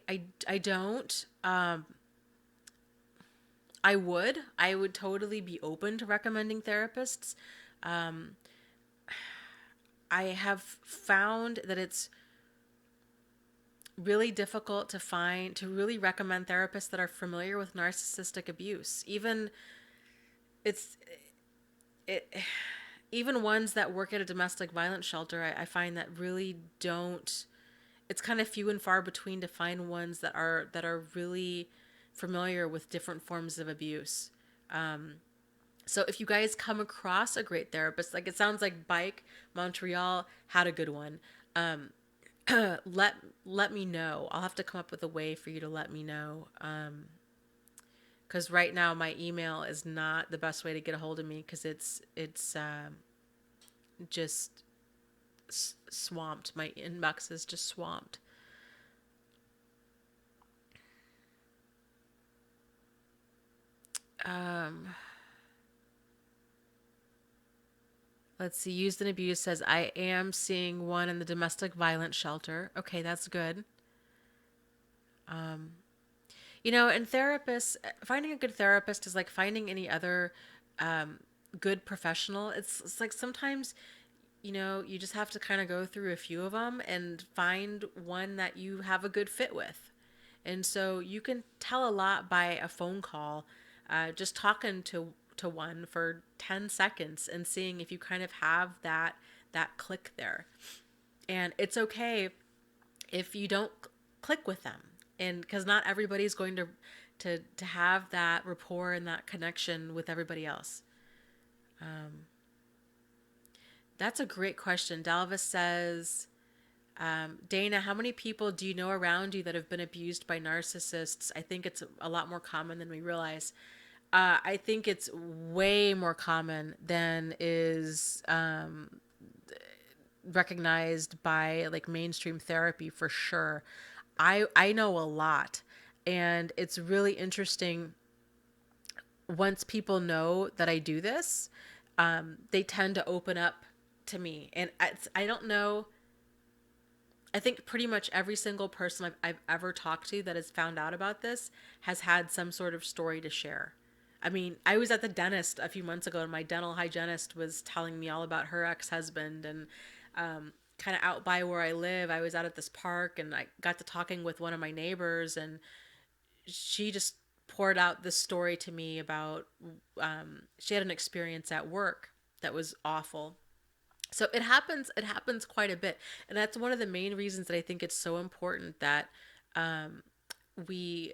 don't. I would totally be open to recommending therapists. I have found that it's really difficult to really recommend therapists that are familiar with narcissistic abuse. It's it even ones that work at a domestic violence shelter, I find that really don't. It's kind of few and far between to find ones that are really familiar with different forms of abuse. So if you guys come across a great therapist, like it sounds like Bike Montreal had a good one, let me know. I'll have to come up with a way for you to let me know. Because right now my email is not the best way to get a hold of me because it's just swamped. My inbox is just swamped. Let's see. Used and Abused says, I am seeing one in the domestic violence shelter. Okay, that's good. And therapists, finding a good therapist is like finding any other good professional. It's like sometimes, you just have to kind of go through a few of them and find one that you have a good fit with. And so you can tell a lot by a phone call, just talking to one for 10 seconds and seeing if you kind of have that click there. And it's okay if you don't click with them. And because not everybody's going to to have that rapport and that connection with everybody else. That's a great question. Dalvis says, Dana, how many people do you know around you that have been abused by narcissists? I think it's a lot more common than we realize. I think it's way more common than is recognized by like mainstream therapy for sure. I know a lot, and it's really interesting once people know that I do this, they tend to open up to me. And I don't know. I think pretty much every single person I've ever talked to that has found out about this has had some sort of story to share. I mean, I was at the dentist a few months ago, and my dental hygienist was telling me all about her ex husband. And kind of out by where I live, I was out at this park, and I got to talking with one of my neighbors, and she just poured out this story to me about she had an experience at work that was awful. So it happens quite a bit, and that's one of the main reasons that I think it's so important that we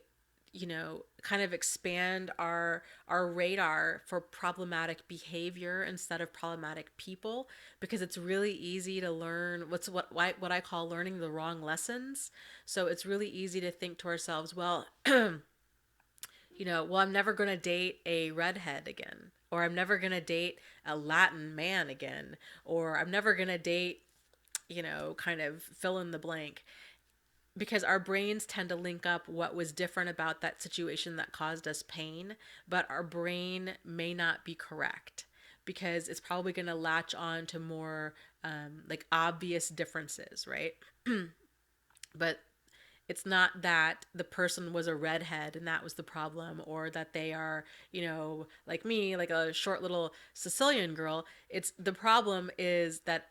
kind of expand our radar for problematic behavior instead of problematic people, because it's really easy to learn what I call learning the wrong lessons. So it's really easy to think to ourselves, well, well, I'm never going to date a redhead again, or I'm never going to date a Latin man again, or I'm never going to date, kind of fill in the blank. Because our brains tend to link up what was different about that situation that caused us pain, but our brain may not be correct because it's probably going to latch on to more like obvious differences, right? But it's not that the person was a redhead and that was the problem, or that they are, like me, like a short little Sicilian girl. It's the problem is that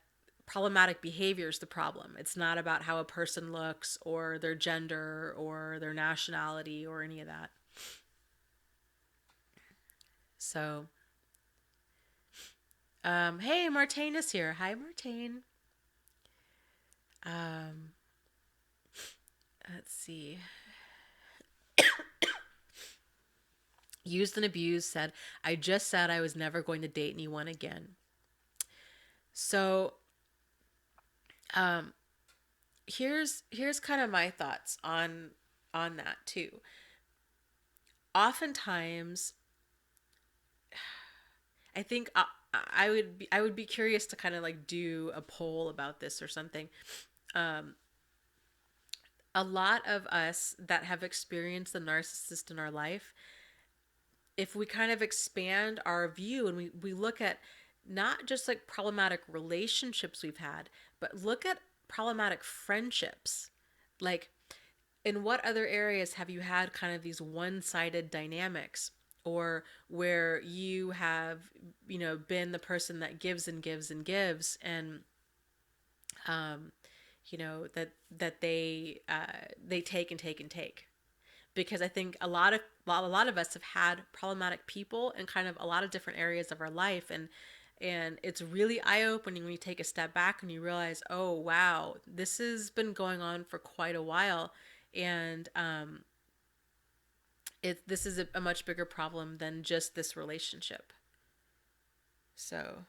problematic behavior is the problem. It's not about how a person looks or their gender or their nationality or any of that. So, hey, Martine is here. Hi, Martine. Um, let's see. Used and Abused said, I just said I was never going to date anyone again. So, here's kind of my thoughts on that too. Oftentimes, I think I would be curious to kind of like do a poll about this or something. Um, a lot of us that have experienced the narcissist in our life, if we kind of expand our view and we look at not just like problematic relationships we've had, but look at problematic friendships. Like, in what other areas have you had kind of these one-sided dynamics, or where you have been the person that gives and gives and gives, and that they take and take and take? Because I think a lot of us have had problematic people in kind of a lot of different areas of our life, and it's really eye-opening when you take a step back and you realize, oh wow, this has been going on for quite a while. And this is a much bigger problem than just this relationship. So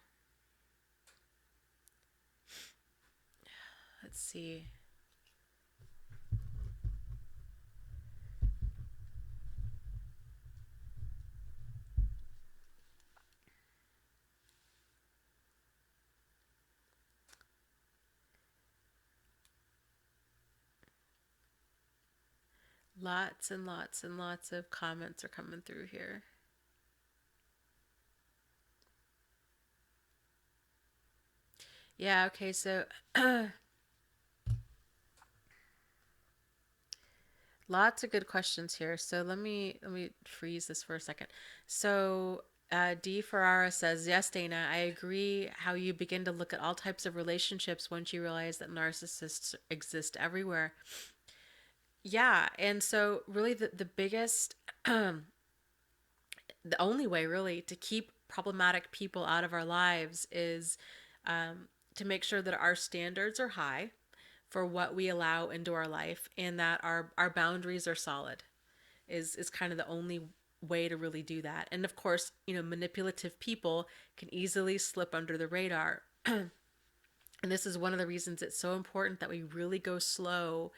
let's see. Lots and lots and lots of comments are coming through here. Yeah, okay, so lots of good questions here. So let me freeze this for a second. So D Ferrara says, yes, Dana, I agree how you begin to look at all types of relationships once you realize that narcissists exist everywhere. Yeah, and so really the biggest the only way really to keep problematic people out of our lives is to make sure that our standards are high for what we allow into our life, and that our boundaries are solid. is kind of the only way to really do that. And of course, manipulative people can easily slip under the radar. And this is one of the reasons it's so important that we really go slow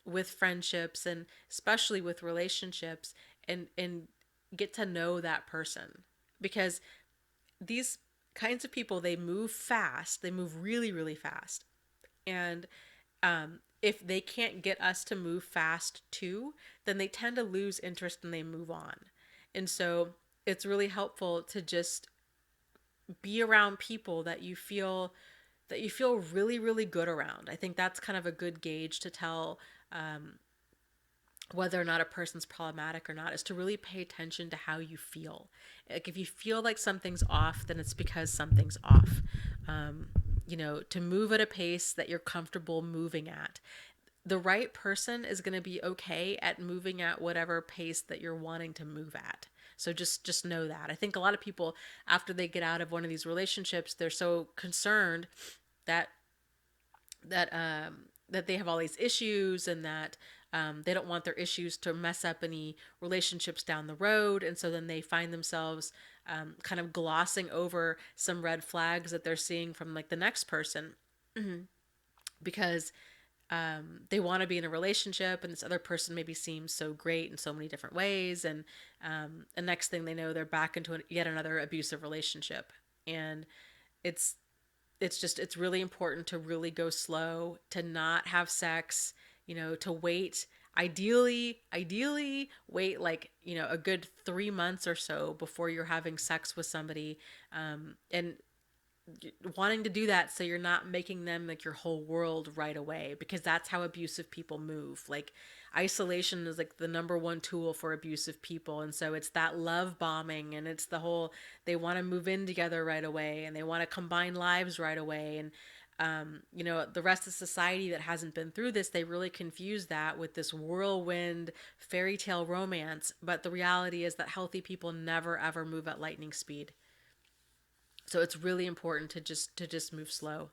with friendships and especially with relationships, and get to know that person, because these kinds of people, they move fast, they move really really fast, and if they can't get us to move fast too, then they tend to lose interest and they move on. And so it's really helpful to just be around people that you feel really really good around. I think that's kind of a good gauge to tell whether or not a person's problematic or not, is to really pay attention to how you feel. Like if you feel like something's off, then it's because something's off. To move at a pace that you're comfortable moving at. The right person is going to be okay at moving at whatever pace that you're wanting to move at. So just know that. I think a lot of people, after they get out of one of these relationships, they're so concerned that that they have all these issues, and that they don't want their issues to mess up any relationships down the road. And so then they find themselves kind of glossing over some red flags that they're seeing from like the next person, because they want to be in a relationship and this other person maybe seems so great in so many different ways. And the next thing they know, they're back into yet another abusive relationship. And it's it's really important to really go slow, to not have sex, to wait. Ideally wait like, a good 3 months or so before you're having sex with somebody. And wanting to do that so you're not making them like your whole world right away, because that's how abusive people move. Like isolation is like the number one tool for abusive people, and so it's that love bombing, and it's the whole, they want to move in together right away and they want to combine lives right away. And the rest of society that hasn't been through this, they really confuse that with this whirlwind fairy tale romance. But the reality is that healthy people never ever move at lightning speed. So it's really important to just move slow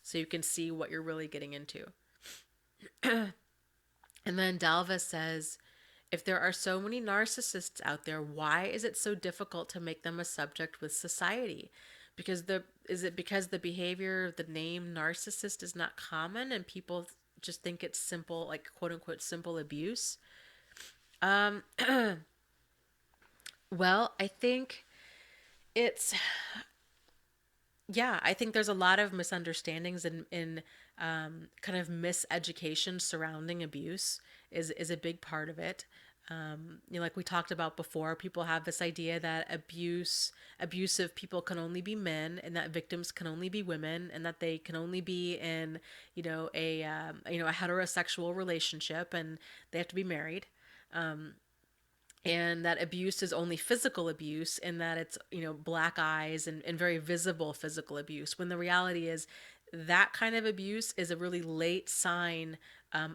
so you can see what you're really getting into. And then Dalva says, if there are so many narcissists out there, why is it so difficult to make them a subject with society? Is it because the behavior, the name narcissist is not common and people just think it's simple, like quote unquote simple abuse? Um, well, I think it's yeah, I think there's a lot of misunderstandings in kind of miseducation surrounding abuse is a big part of it. Like we talked about before, people have this idea that abusive people can only be men, and that victims can only be women, and that they can only be in, a heterosexual relationship, and they have to be married. And that abuse is only physical abuse, and that it's black eyes and very visible physical abuse, when the reality is that kind of abuse is a really late sign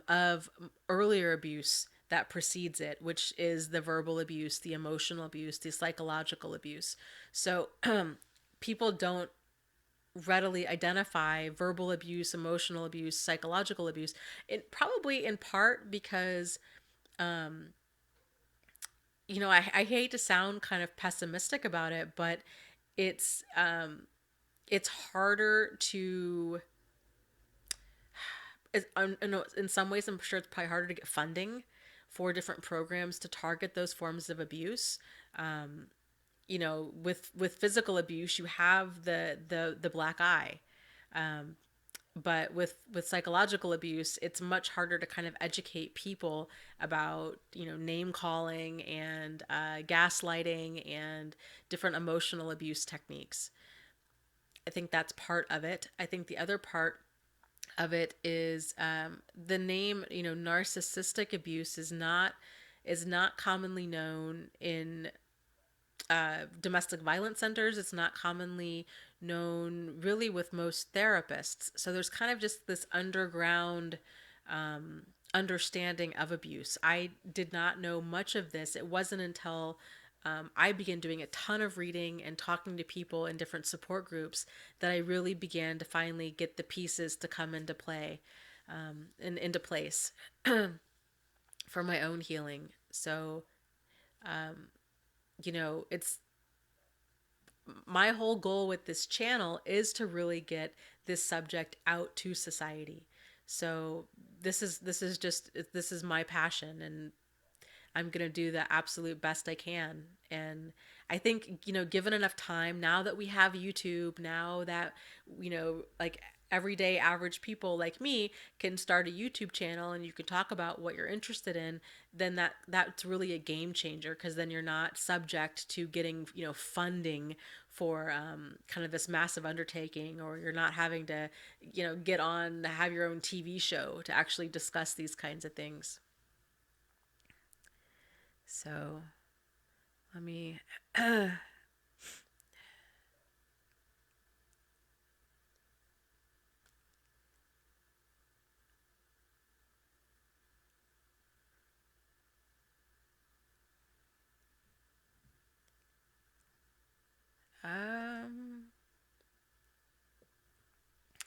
of earlier abuse that precedes it, which is the verbal abuse, the emotional abuse, the psychological abuse. So people don't readily identify verbal abuse, emotional abuse, psychological abuse, probably in part because I hate to sound kind of pessimistic about it, but it's it's harder to. I know in some ways, I'm sure it's probably harder to get funding for different programs to target those forms of abuse. With physical abuse, you have the black eye. But with psychological abuse, it's much harder to kind of educate people about name calling and gaslighting and different emotional abuse techniques. I think that's part of it. I think the other part of it is the name, narcissistic abuse is not commonly known in domestic violence centers. It's not commonly known really with most therapists. So there's kind of just this underground understanding of abuse. I did not know much of this. It wasn't until I began doing a ton of reading and talking to people in different support groups that I really began to finally get the pieces to come into play and into place for my own healing. So, it's my whole goal with this channel is to really get this subject out to society. So this is my passion, and I'm going to do the absolute best I can. And I think, given enough time, now that we have YouTube, now that, like everyday average people like me can start a YouTube channel and you can talk about what you're interested in, then that's really a game changer, because then you're not subject to getting, funding for kind of this massive undertaking, or you're not having to, get on, have your own TV show to actually discuss these kinds of things. So let me. Um,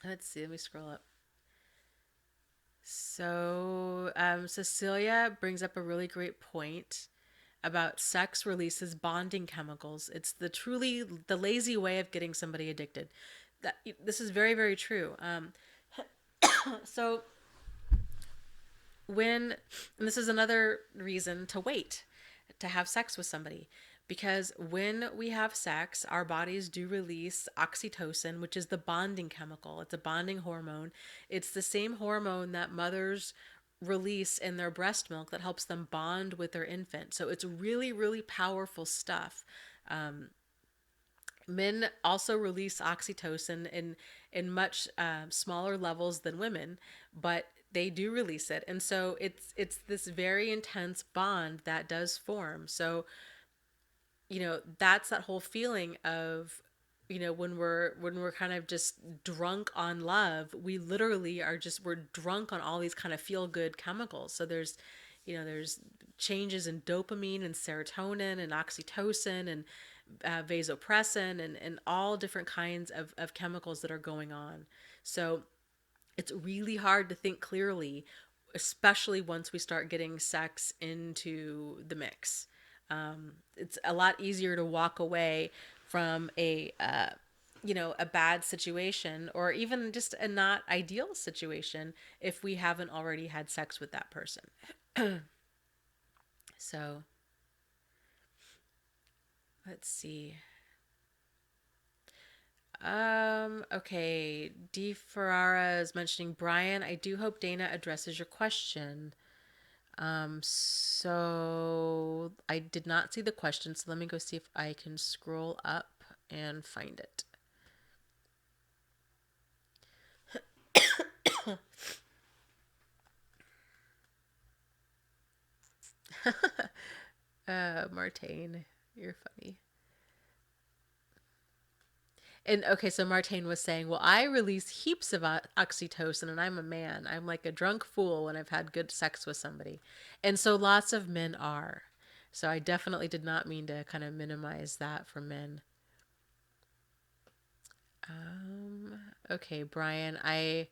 let's see. Let me scroll up. So, Cecilia brings up a really great point about sex releases bonding chemicals. It's the lazy way of getting somebody addicted. This is very, very true. So when, and this is another reason to wait to have sex with somebody, because when we have sex, our bodies do release oxytocin, which is the bonding chemical. It's a bonding hormone. It's the same hormone that mothers release in their breast milk that helps them bond with their infant. So it's really, really powerful stuff. Men also release oxytocin in much smaller levels than women, but they do release it, and so it's this very intense bond that does form. So that's that whole feeling of, when we're kind of just drunk on love. We literally are just, we're drunk on all these kind of feel good chemicals. So there's changes in dopamine and serotonin and oxytocin and vasopressin and all different kinds of chemicals that are going on. So it's really hard to think clearly, especially once we start getting sex into the mix. It's a lot easier to walk away from a bad situation, or even just a not ideal situation, if we haven't already had sex with that person. So let's see. Okay. D. Ferrara is mentioning, Brian, I do hope Dana addresses your question. So I did not see the question, so let me go see if I can scroll up and find it. Martine, you're funny. And okay, so Martine was saying, well, I release heaps of oxytocin and I'm a man. I'm like a drunk fool when I've had good sex with somebody. And so lots of men are. So I definitely did not mean to kind of minimize that for men. Okay, Brian, I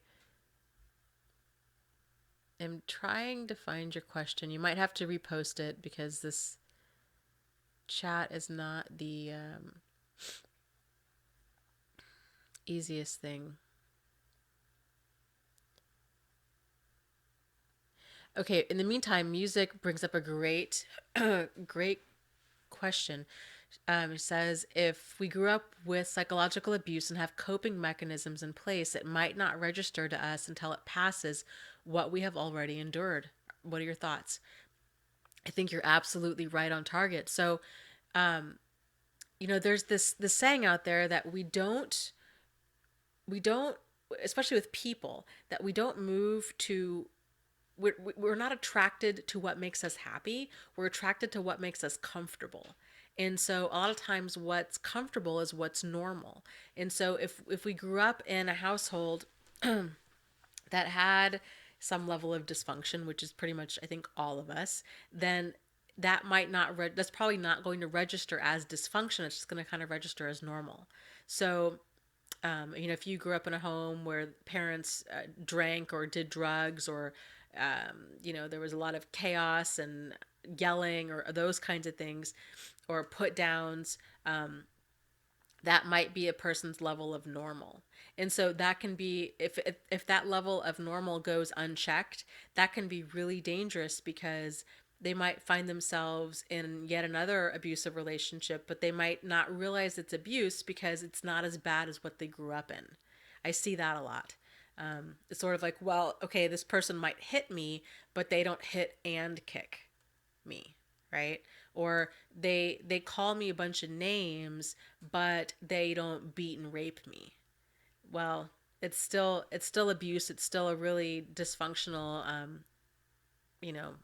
am trying to find your question. You might have to repost it because this chat is not the easiest thing. Okay, in the meantime, music brings up a great, great question. It says, if we grew up with psychological abuse and have coping mechanisms in place, it might not register to us until it passes what we have already endured. What are your thoughts? I think you're absolutely right on target. So, there's this saying out there that we don't, especially with people, that we don't move to, we're not attracted to what makes us happy. We're attracted to what makes us comfortable. And so a lot of times what's comfortable is what's normal. And so if we grew up in a household that had some level of dysfunction, which is pretty much, I think, all of us, then that might not that's probably not going to register as dysfunction. It's just going to kind of register as normal. So if you grew up in a home where parents drank or did drugs, or there was a lot of chaos and yelling or those kinds of things, or put downs, that might be a person's level of normal. And so that can be, if that level of normal goes unchecked, that can be really dangerous, because they might find themselves in yet another abusive relationship, but they might not realize it's abuse because it's not as bad as what they grew up in. I see that a lot. It's sort of like, well, okay, this person might hit me, but they don't hit and kick me, right? Or they call me a bunch of names, but they don't beat and rape me. Well, it's still abuse. It's still a really dysfunctional,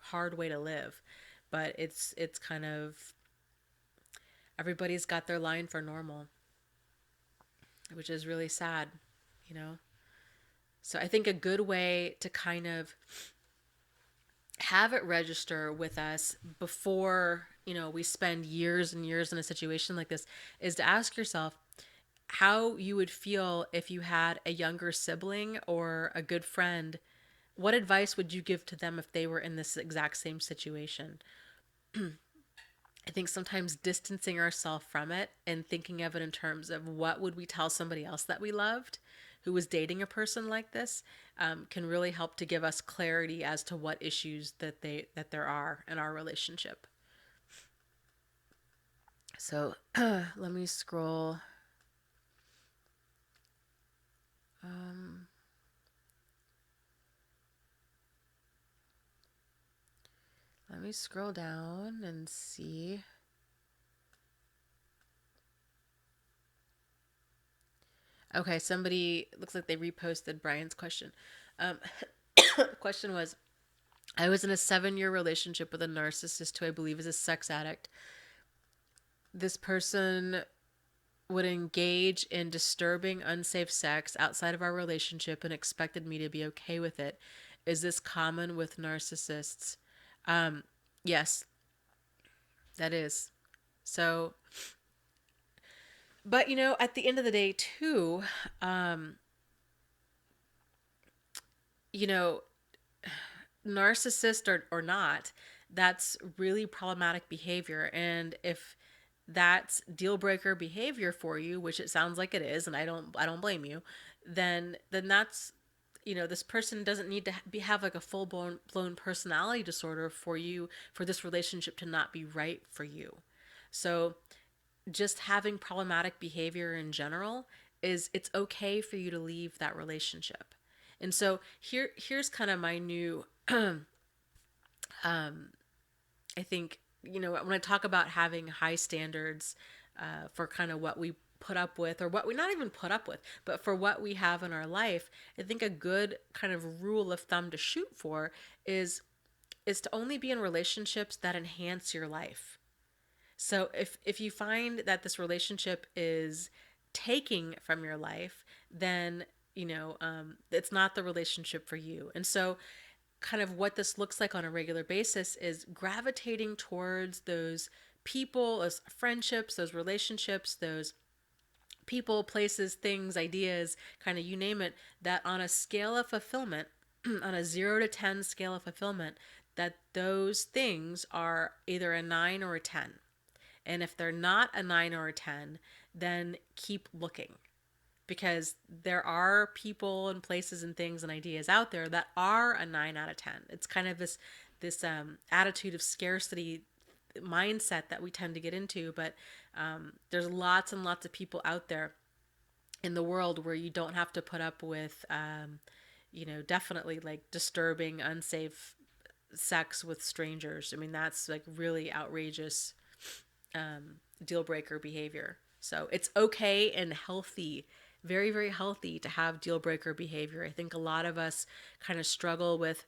hard way to live. But it's kind of, everybody's got their line for normal, which is really sad, you know. So I think a good way to kind of have it register with us before, we spend years and years in a situation like this, is to ask yourself how you would feel if you had a younger sibling or a good friend. What advice would you give to them if they were in this exact same situation? I think sometimes distancing ourselves from it and thinking of it in terms of what would we tell somebody else that we loved who was dating a person like this, can really help to give us clarity as to what issues that there are in our relationship. So let me scroll. Let me scroll down and see. Okay, somebody looks like they reposted Brian's question. Um, question was, I was in a 7-year relationship with a narcissist who I believe is a sex addict. This person would engage in disturbing, unsafe sex outside of our relationship and expected me to be okay with it. Is this common with narcissists? Yes, that is. So, but at the end of the day, too, you know, narcissist or not, that's really problematic behavior. And if that's deal breaker behavior for you, which it sounds like it is, and I don't blame you, then that's, this person doesn't need to have like a full blown personality disorder for this relationship to not be right for you. So just having problematic behavior in general, it's okay for you to leave that relationship. And so here's kind of my new I think, when I talk about having high standards, for kind of what we put up with, or what we not even put up with, but for what we have in our life, I think a good kind of rule of thumb to shoot for is to only be in relationships that enhance your life. So if you find that this relationship is taking from your life, then it's not the relationship for you. And so kind of what this looks like on a regular basis is gravitating towards those people, those friendships, those relationships, those people, places, things, ideas, kind of you name it, that on a scale of fulfillment, on a 0 to 10 scale of fulfillment, that those things are either a 9 or a 10. And if they're not a 9 or a 10, then keep looking, because there are people and places and things and ideas out there that are a 9 out of 10. It's kind of this attitude of scarcity mindset that we tend to get into, but there's lots and lots of people out there in the world where you don't have to put up with definitely like disturbing, unsafe sex with strangers. I mean, that's like really outrageous, deal breaker behavior. So it's okay and healthy, very, very healthy to have deal breaker behavior. I think a lot of us kind of struggle with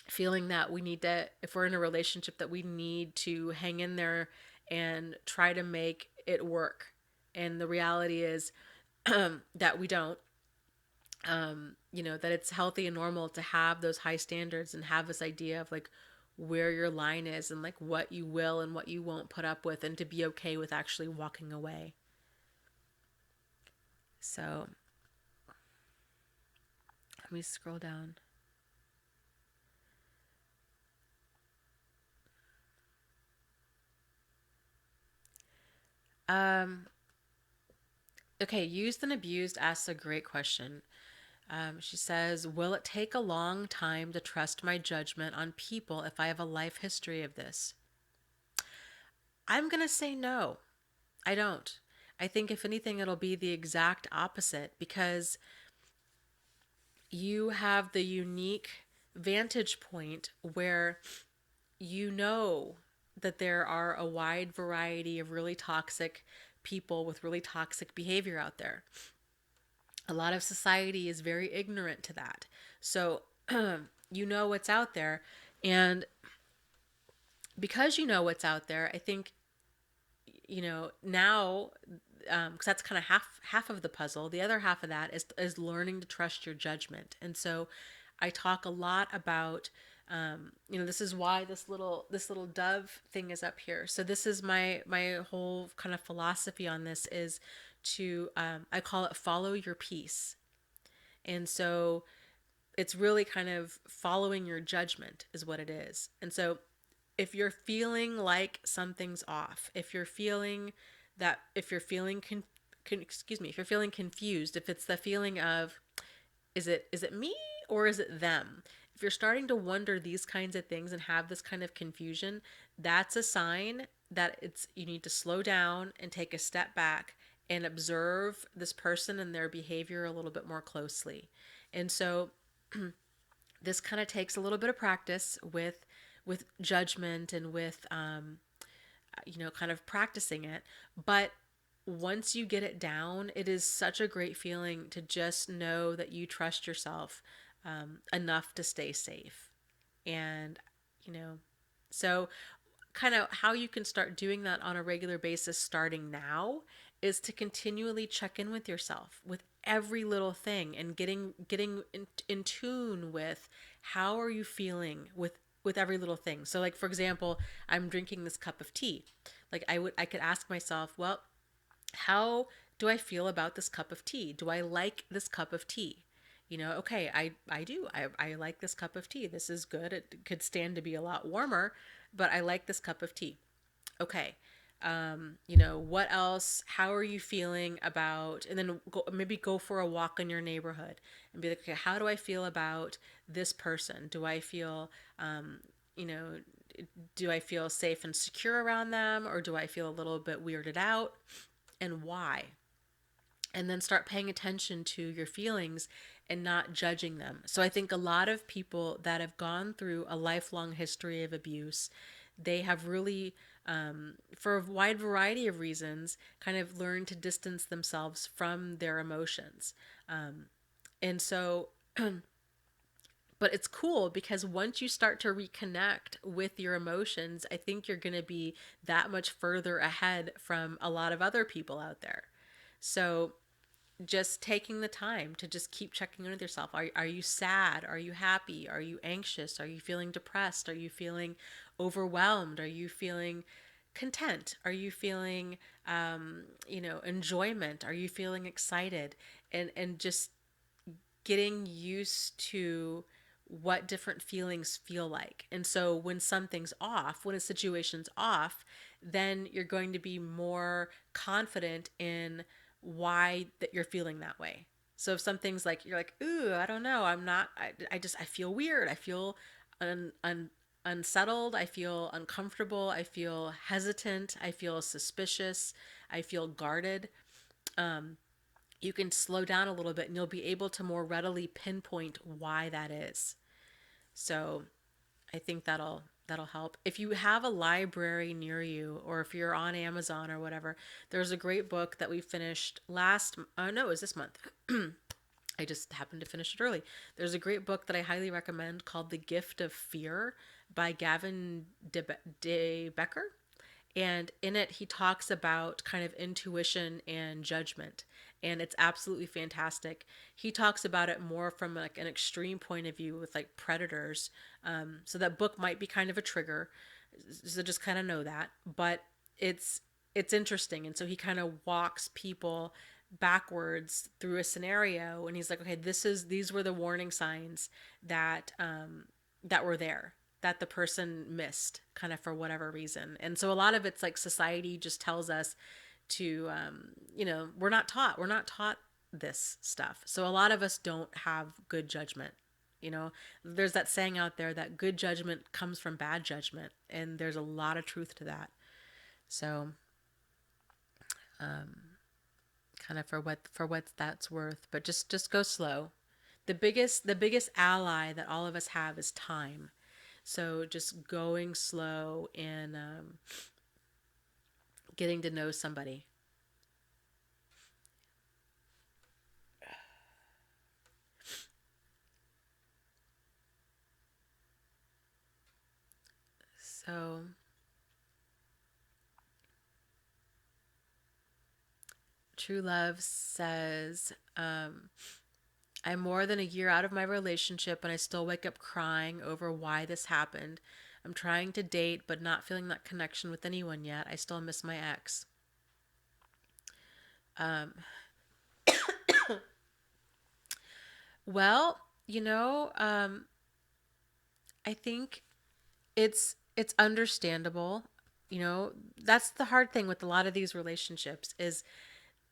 feeling that we need to, if we're in a relationship, that we need to hang in there and try to make it work. And the reality is that we don't. That it's healthy and normal to have those high standards and have this idea of like where your line is and like what you will and what you won't put up with, and to be okay with actually walking away. So let me scroll down. Um, okay, used and abused asks a great question. She says, will it take a long time to trust my judgment on people if I have a life history of this? I'm going to say no. I don't. I think, if anything, it'll be the exact opposite because you have the unique vantage point where you know that there are a wide variety of really toxic people with really toxic behavior out there. A lot of society is very ignorant to that. So, you know what's out there. And because you know what's out there, I think, now, because that's kind of half of the puzzle. The other half of that is learning to trust your judgment. And so, I talk a lot about, this is why this little dove thing is up here. So this is my whole kind of philosophy on this is to, I call it follow your peace. And so it's really kind of following your judgment is what it is. And so if you're feeling like something's off, if you're feeling if you're feeling confused, if it's the feeling of, is it me or is it them? If you're starting to wonder these kinds of things and have this kind of confusion, that's a sign that it's you need to slow down and take a step back and observe this person and their behavior a little bit more closely. And so this kind of takes a little bit of practice with judgment and with kind of practicing it. But once you get it down, it is such a great feeling to just know that you trust yourself enough to stay safe. And, you know, so kind of how you can start doing that on a regular basis starting now is to continually check in with yourself with every little thing and getting in tune with how are you feeling with every little thing. So like for example, I'm drinking this cup of tea. Like I could ask myself, well, how do I feel about this cup of tea? Do I like this cup of tea? Okay, I do. I like this cup of tea. This is good. It could stand to be a lot warmer, but I like this cup of tea. Okay. What else? How are you feeling about, and then maybe go for a walk in your neighborhood and be like, okay, how do I feel about this person? Do I feel, you know, do I feel safe and secure around them, or do I feel a little bit weirded out? And why? And then start paying attention to your feelings and not judging them. So I think a lot of people that have gone through a lifelong history of abuse, they have really, for a wide variety of reasons, kind of learned to distance themselves from their emotions. And so, but it's cool because once you start to reconnect with your emotions, I think you're going to be that much further ahead from a lot of other people out there. So just taking the time to just keep checking in with yourself. Are you sad? Are you happy? Are you anxious? Are you feeling depressed? Are you feeling overwhelmed? Are you feeling content? Are you feeling, enjoyment? Are you feeling excited? And just getting used to what different feelings feel like. And so when something's off, when a situation's off, then you're going to be more confident in why that you're feeling that way. So if something's like you're like, ooh, I don't know, I'm not I feel weird. I feel unsettled, I feel uncomfortable, I feel hesitant, I feel suspicious, I feel guarded. You can slow down a little bit and you'll be able to more readily pinpoint why that is. So I think that'll help. If you have a library near you or if you're on Amazon or whatever, there's a great book that we finished last no, it was this month. I just happened to finish it early. There's a great book that I highly recommend called The Gift of Fear by Gavin de Becker. And in it, he talks about kind of intuition and judgment. And it's absolutely fantastic. He talks about it more from like an extreme point of view with like predators. So that book might be kind of a trigger. So just kind of know that. But it's interesting. And so he kind of walks people backwards through a scenario and he's like, okay, these were the warning signs that that were there, that the person missed kind of for whatever reason. And so a lot of it's like society just tells us we're not taught this stuff. So a lot of us don't have good judgment. You know, there's that saying out there that good judgment comes from bad judgment, and there's a lot of truth to that. So, kind of for what that's worth, but just go slow. The biggest ally that all of us have is time. So just going slow and getting to know somebody. So True Love says, I'm more than a year out of my relationship and I still wake up crying over why this happened. I'm trying to date but not feeling that connection with anyone yet. I still miss my ex. Um, well, I think it's understandable. That's the hard thing with a lot of these relationships is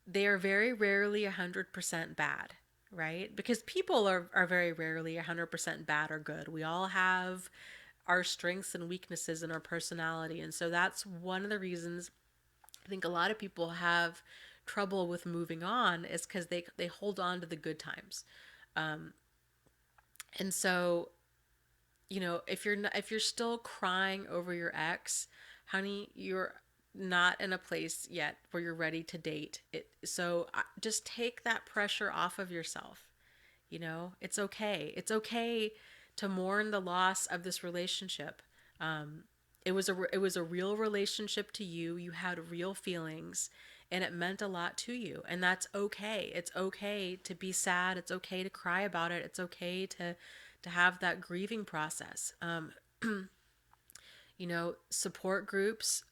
they are very rarely 100% bad, right? Because people are very rarely 100% bad or good. We all have our strengths and weaknesses in our personality. And so that's one of the reasons I think a lot of people have trouble with moving on is because they hold on to the good times. And so, if you're still crying over your ex, honey, you're not in a place yet where you're ready to date. So just take that pressure off of yourself. It's okay. It's okay to mourn the loss of this relationship. It was a real relationship to you. You had real feelings, and it meant a lot to you, and that's okay. It's okay to be sad. It's okay to cry about it. It's okay to have that grieving process. Support groups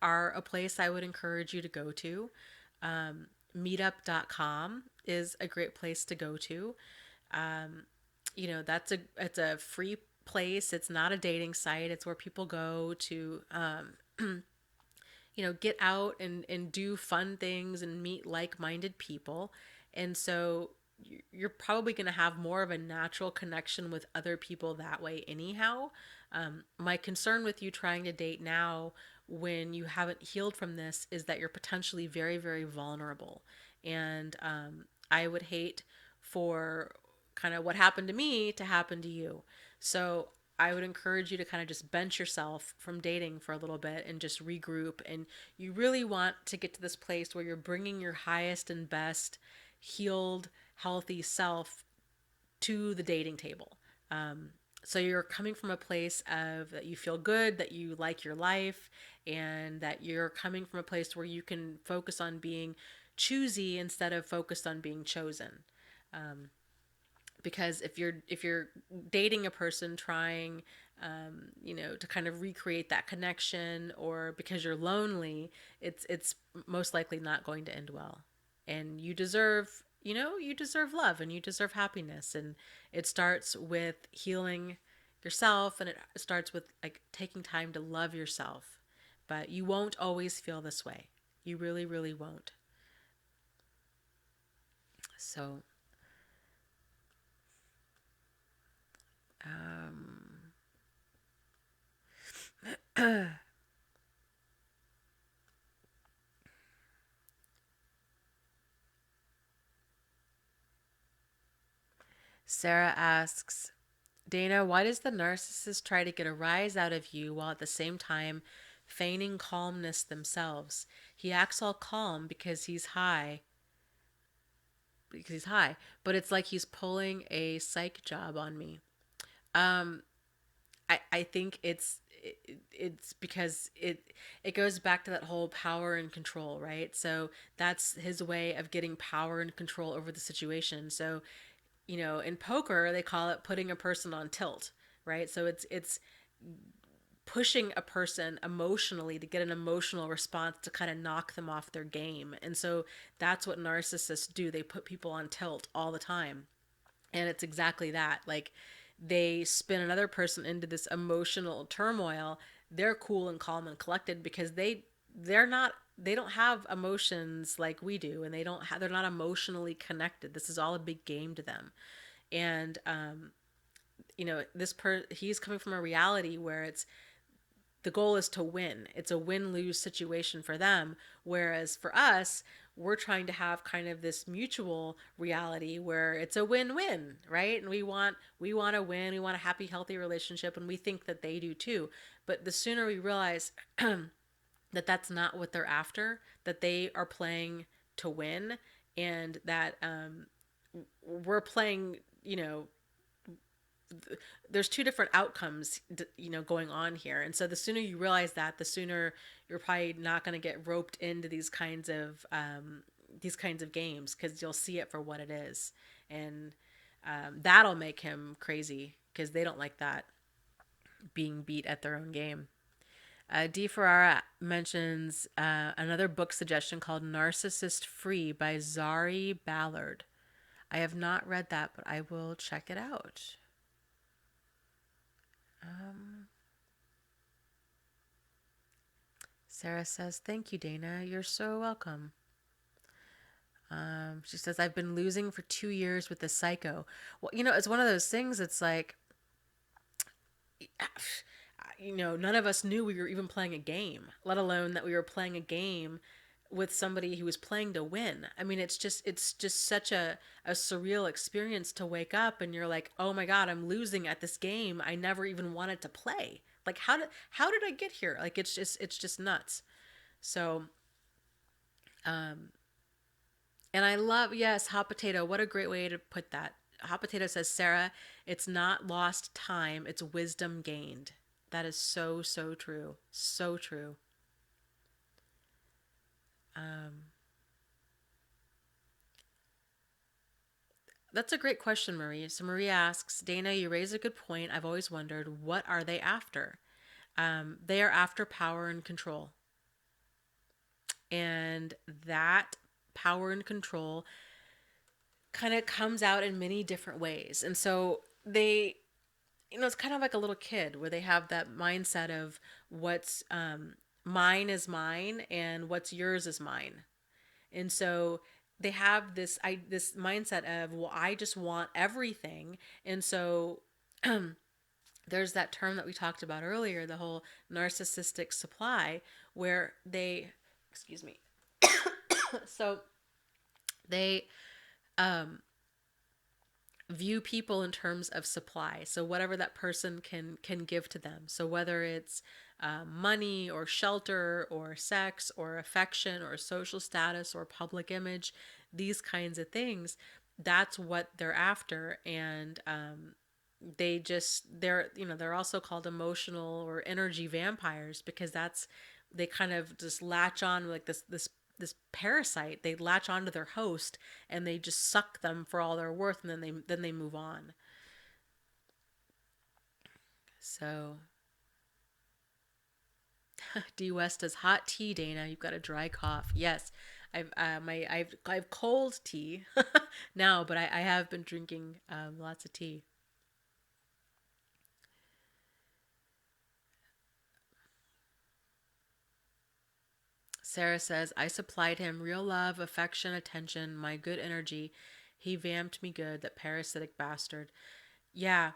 are a place I would encourage you to go to. Meetup.com is a great place to go to. It's a free place. It's not a dating site. It's where people go to get out and do fun things and meet like-minded people. And so you're probably going to have more of a natural connection with other people that way anyhow. My concern with you trying to date now when you haven't healed from this is that you're potentially very, very vulnerable. And I would hate for kind of what happened to me to happen to you. So I would encourage you to kind of just bench yourself from dating for a little bit and just regroup. And you really want to get to this place where you're bringing your highest and best healed, healthy self to the dating table. So you're coming from a place of that you feel good, that you like your life, and that you're coming from a place where you can focus on being choosy instead of focused on being chosen. Because if you're dating a person trying to kind of recreate that connection, or because you're lonely, it's most likely not going to end well. And you deserve love, and you deserve happiness, and it starts with healing yourself, and it starts with like taking time to love yourself. But you won't always feel this way. You really, really won't. So um Sarah asks, Dana, why does the narcissist try to get a rise out of you while at the same time feigning calmness themselves? He acts all calm because he's high, but it's like he's pulling a psych job on me. Um, I think it's because it goes back to that whole power and control, right? So that's his way of getting power and control over the situation. So in poker they call it putting a person on tilt, right? So it's pushing a person emotionally to get an emotional response to kind of knock them off their game. And so that's what narcissists do. They put people on tilt all the time. And it's exactly that. Like, they spin another person into this emotional turmoil. They're cool and calm and collected because they don't have emotions like we do, and they're not emotionally connected. This is all a big game to them. And he's coming from a reality where it's the goal is to win. It's a win-lose situation for them, whereas for us, we're trying to have kind of this mutual reality where it's a win-win, right? And we want to win, we want a happy, healthy relationship, and we think that they do too. But the sooner we realize that that's not what they're after, that they are playing to win, and that we're playing, there's two different outcomes, going on here. And so the sooner you realize that, the sooner you're probably not going to get roped into these kinds of games, because you'll see it for what it is. And that'll make him crazy, because they don't like that, being beat at their own game. D. Ferrara mentions another book suggestion called Narcissist Free by Zari Ballard. I have not read that, but I will check it out. Sarah says, "Thank you, Dana. You're so welcome." She says, "I've been losing for 2 years with the psycho." Well, it's one of those things. It's like, none of us knew we were even playing a game, let alone that we were playing a game with somebody who was playing to win. I mean, it's just such a surreal experience to wake up and you're like, oh my God, I'm losing at this game I never even wanted to play. Like, how did I get here? Like, it's just nuts. So, and I love, yes, hot potato. What a great way to put that. Hot potato says, Sarah, it's not lost time, it's wisdom gained. That is so, so true. So true. That's a great question, Marie. So Marie asks, Dana, you raise a good point. I've always wondered, what are they after? They are after power and control. And that power and control kind of comes out in many different ways. And so it's kind of like a little kid where they have that mindset of what's mine is mine and what's yours is mine. And so they have this mindset of, well, I just want everything. And so there's that term that we talked about earlier, the whole narcissistic supply, where they, excuse me, so they view people in terms of supply. So whatever that person can give to them. So whether it's money or shelter or sex or affection or social status or public image, these kinds of things, that's what they're after. And they're also called emotional or energy vampires, because they kind of just latch on like this parasite. They latch onto their host and they just suck them for all they're worth, and then they move on. So D West does hot tea, Dana. You've got a dry cough. Yes, I've cold tea now, but I have been drinking lots of tea. Sarah says, I supplied him real love, affection, attention, my good energy. He vamped me good, that parasitic bastard. Yeah.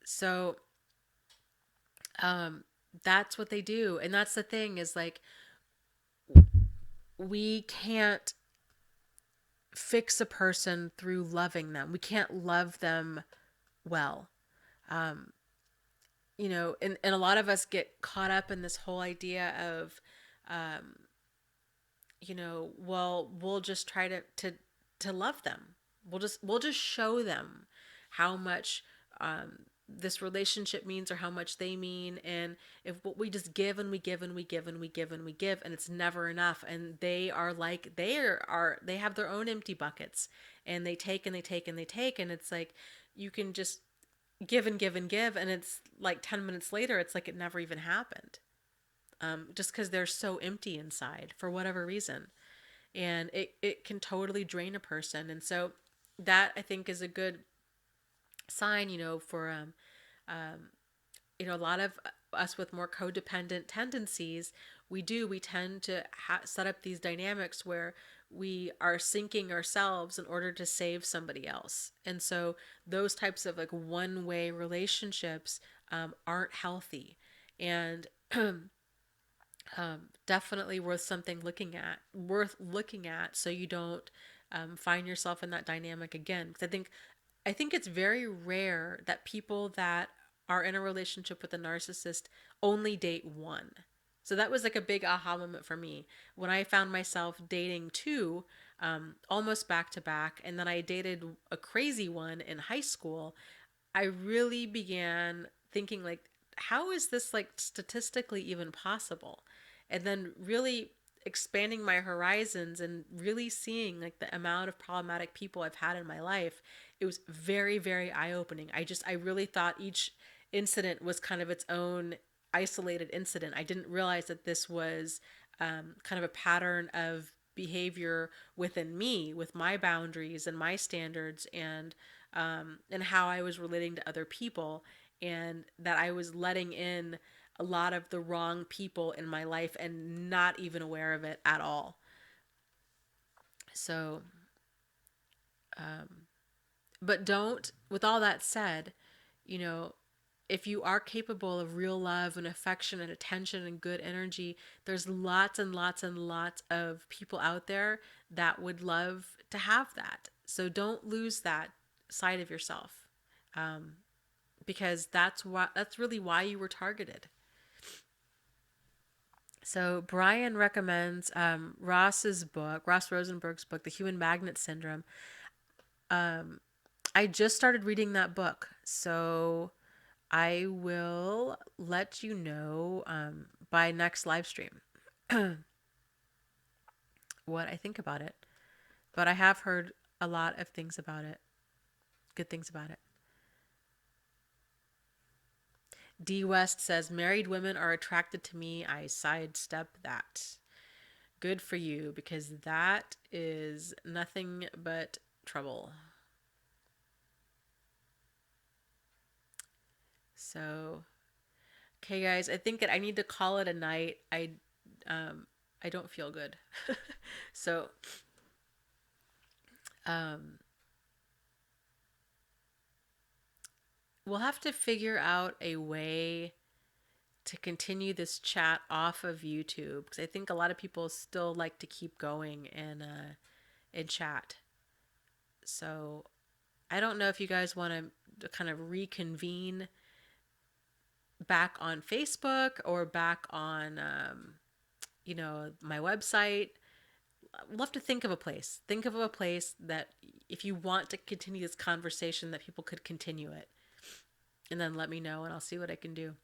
So that's what they do. And that's the thing, is like, we can't fix a person through loving them. We can't love them well. And a lot of us get caught up in this whole idea of, well, we'll just try to love them. We'll just show them how much this relationship means, or how much they mean. And if we just give and we give and we give and we give and we give, and it's never enough, and they have their own empty buckets, and they take and they take and they take, and it's like, you can just give and give and give, and it's like 10 minutes later it's like it never even happened, just because they're so empty inside for whatever reason. And it can totally drain a person. And so that, I think, is a good sign, for a lot of us with more codependent tendencies. we tend to set up these dynamics where we are sinking ourselves in order to save somebody else. And so those types of like one-way relationships aren't healthy. And definitely worth looking at, so you don't find yourself in that dynamic again. Because I think it's very rare that people that are in a relationship with a narcissist only date one. So that was like a big aha moment for me when I found myself dating two, almost back to back, and then I dated a crazy one in high school. I really began thinking like, how is this like statistically even possible? And then really expanding my horizons and really seeing like the amount of problematic people I've had in my life. It was very, very eye-opening. I really thought each incident was kind of its own isolated incident. I didn't realize that this was kind of a pattern of behavior within me, with my boundaries and my standards, and how I was relating to other people, and that I was letting in a lot of the wrong people in my life and not even aware of it at all. So, but don't, with all that said, you know, if you are capable of real love and affection and attention and good energy, there's lots and lots and lots of people out there that would love to have that. So don't lose that side of yourself, because that's really why you were targeted. So Brian recommends Ross Rosenberg's book, The Human Magnet Syndrome. I just started reading that book, so I will let you know by next live stream what I think about it. But I have heard a lot of things about it, good things about it. D West says, married women are attracted to me. I sidestep that. Good for you, because that is nothing but trouble. So, okay, guys, I think that I need to call it a night. I don't feel good. So, um, we'll have to figure out a way to continue this chat off of YouTube, because I think a lot of people still like to keep going in chat. So I don't know if you guys want to kind of reconvene back on Facebook or back on my website. I'd love to think of a place. Think of a place that, if you want to continue this conversation, that people could continue it, and then let me know, and I'll see what I can do.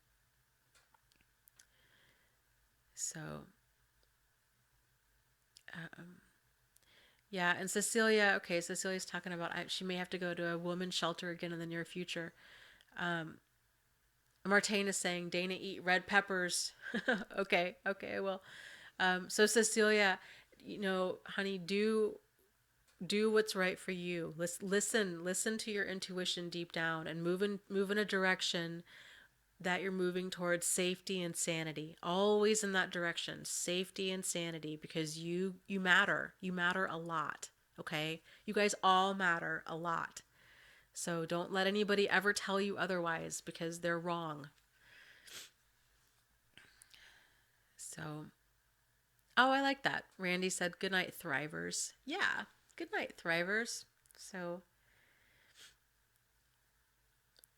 So, yeah, and Cecilia, okay, Cecilia's talking about she may have to go to a women's shelter again in the near future. Martine is saying, Dana, eat red peppers. Okay, well, so Cecilia, honey, do what's right for you. Listen to your intuition deep down, and move in a direction that you're moving towards safety and sanity. Always in that direction, safety and sanity, because you matter. You matter a lot, okay? You guys all matter a lot. So don't let anybody ever tell you otherwise, because they're wrong. So, oh, I like that. Randy said, good night, Thrivers. Yeah, good night, Thrivers. So,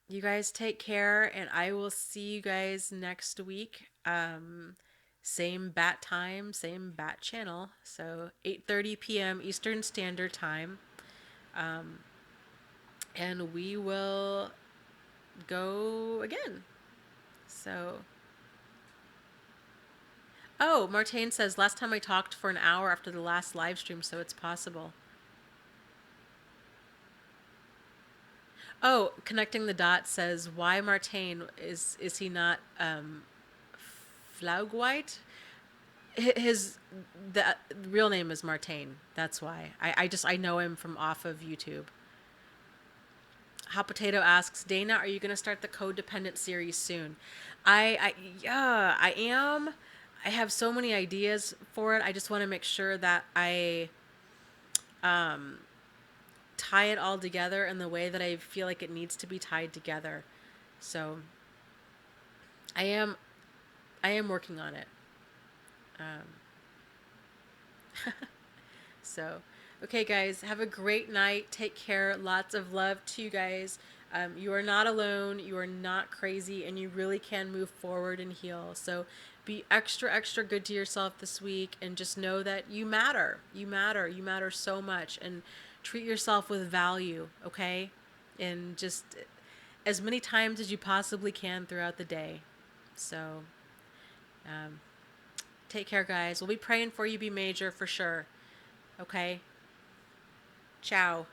you guys take care, and I will see you guys next week. Same bat time, same bat channel. So 8:30 p.m. Eastern Standard Time. And we will go again. So, oh, Martine says, last time I talked for an hour after the last live stream, so it's possible. Oh, Connecting the Dots says, why Martine? Is he not Flaugwhite? The real name is Martine. That's why. I know him from off of YouTube. Hot Potato asks, Dana, are you going to start the codependent series soon? Yeah, I am. I have so many ideas for it. I just want to make sure that I tie it all together in the way that I feel like it needs to be tied together. So I am I am working on it. So, okay, guys, have a great night. Take care. Lots of love to you guys. You are not alone. You are not crazy, and you really can move forward and heal. So, be extra, extra good to yourself this week, and just know that you matter. You matter. You matter so much, and treat yourself with value, okay? And just as many times as you possibly can throughout the day. So, um, take care, guys. We'll be praying for you, be major for sure. Okay? Ciao.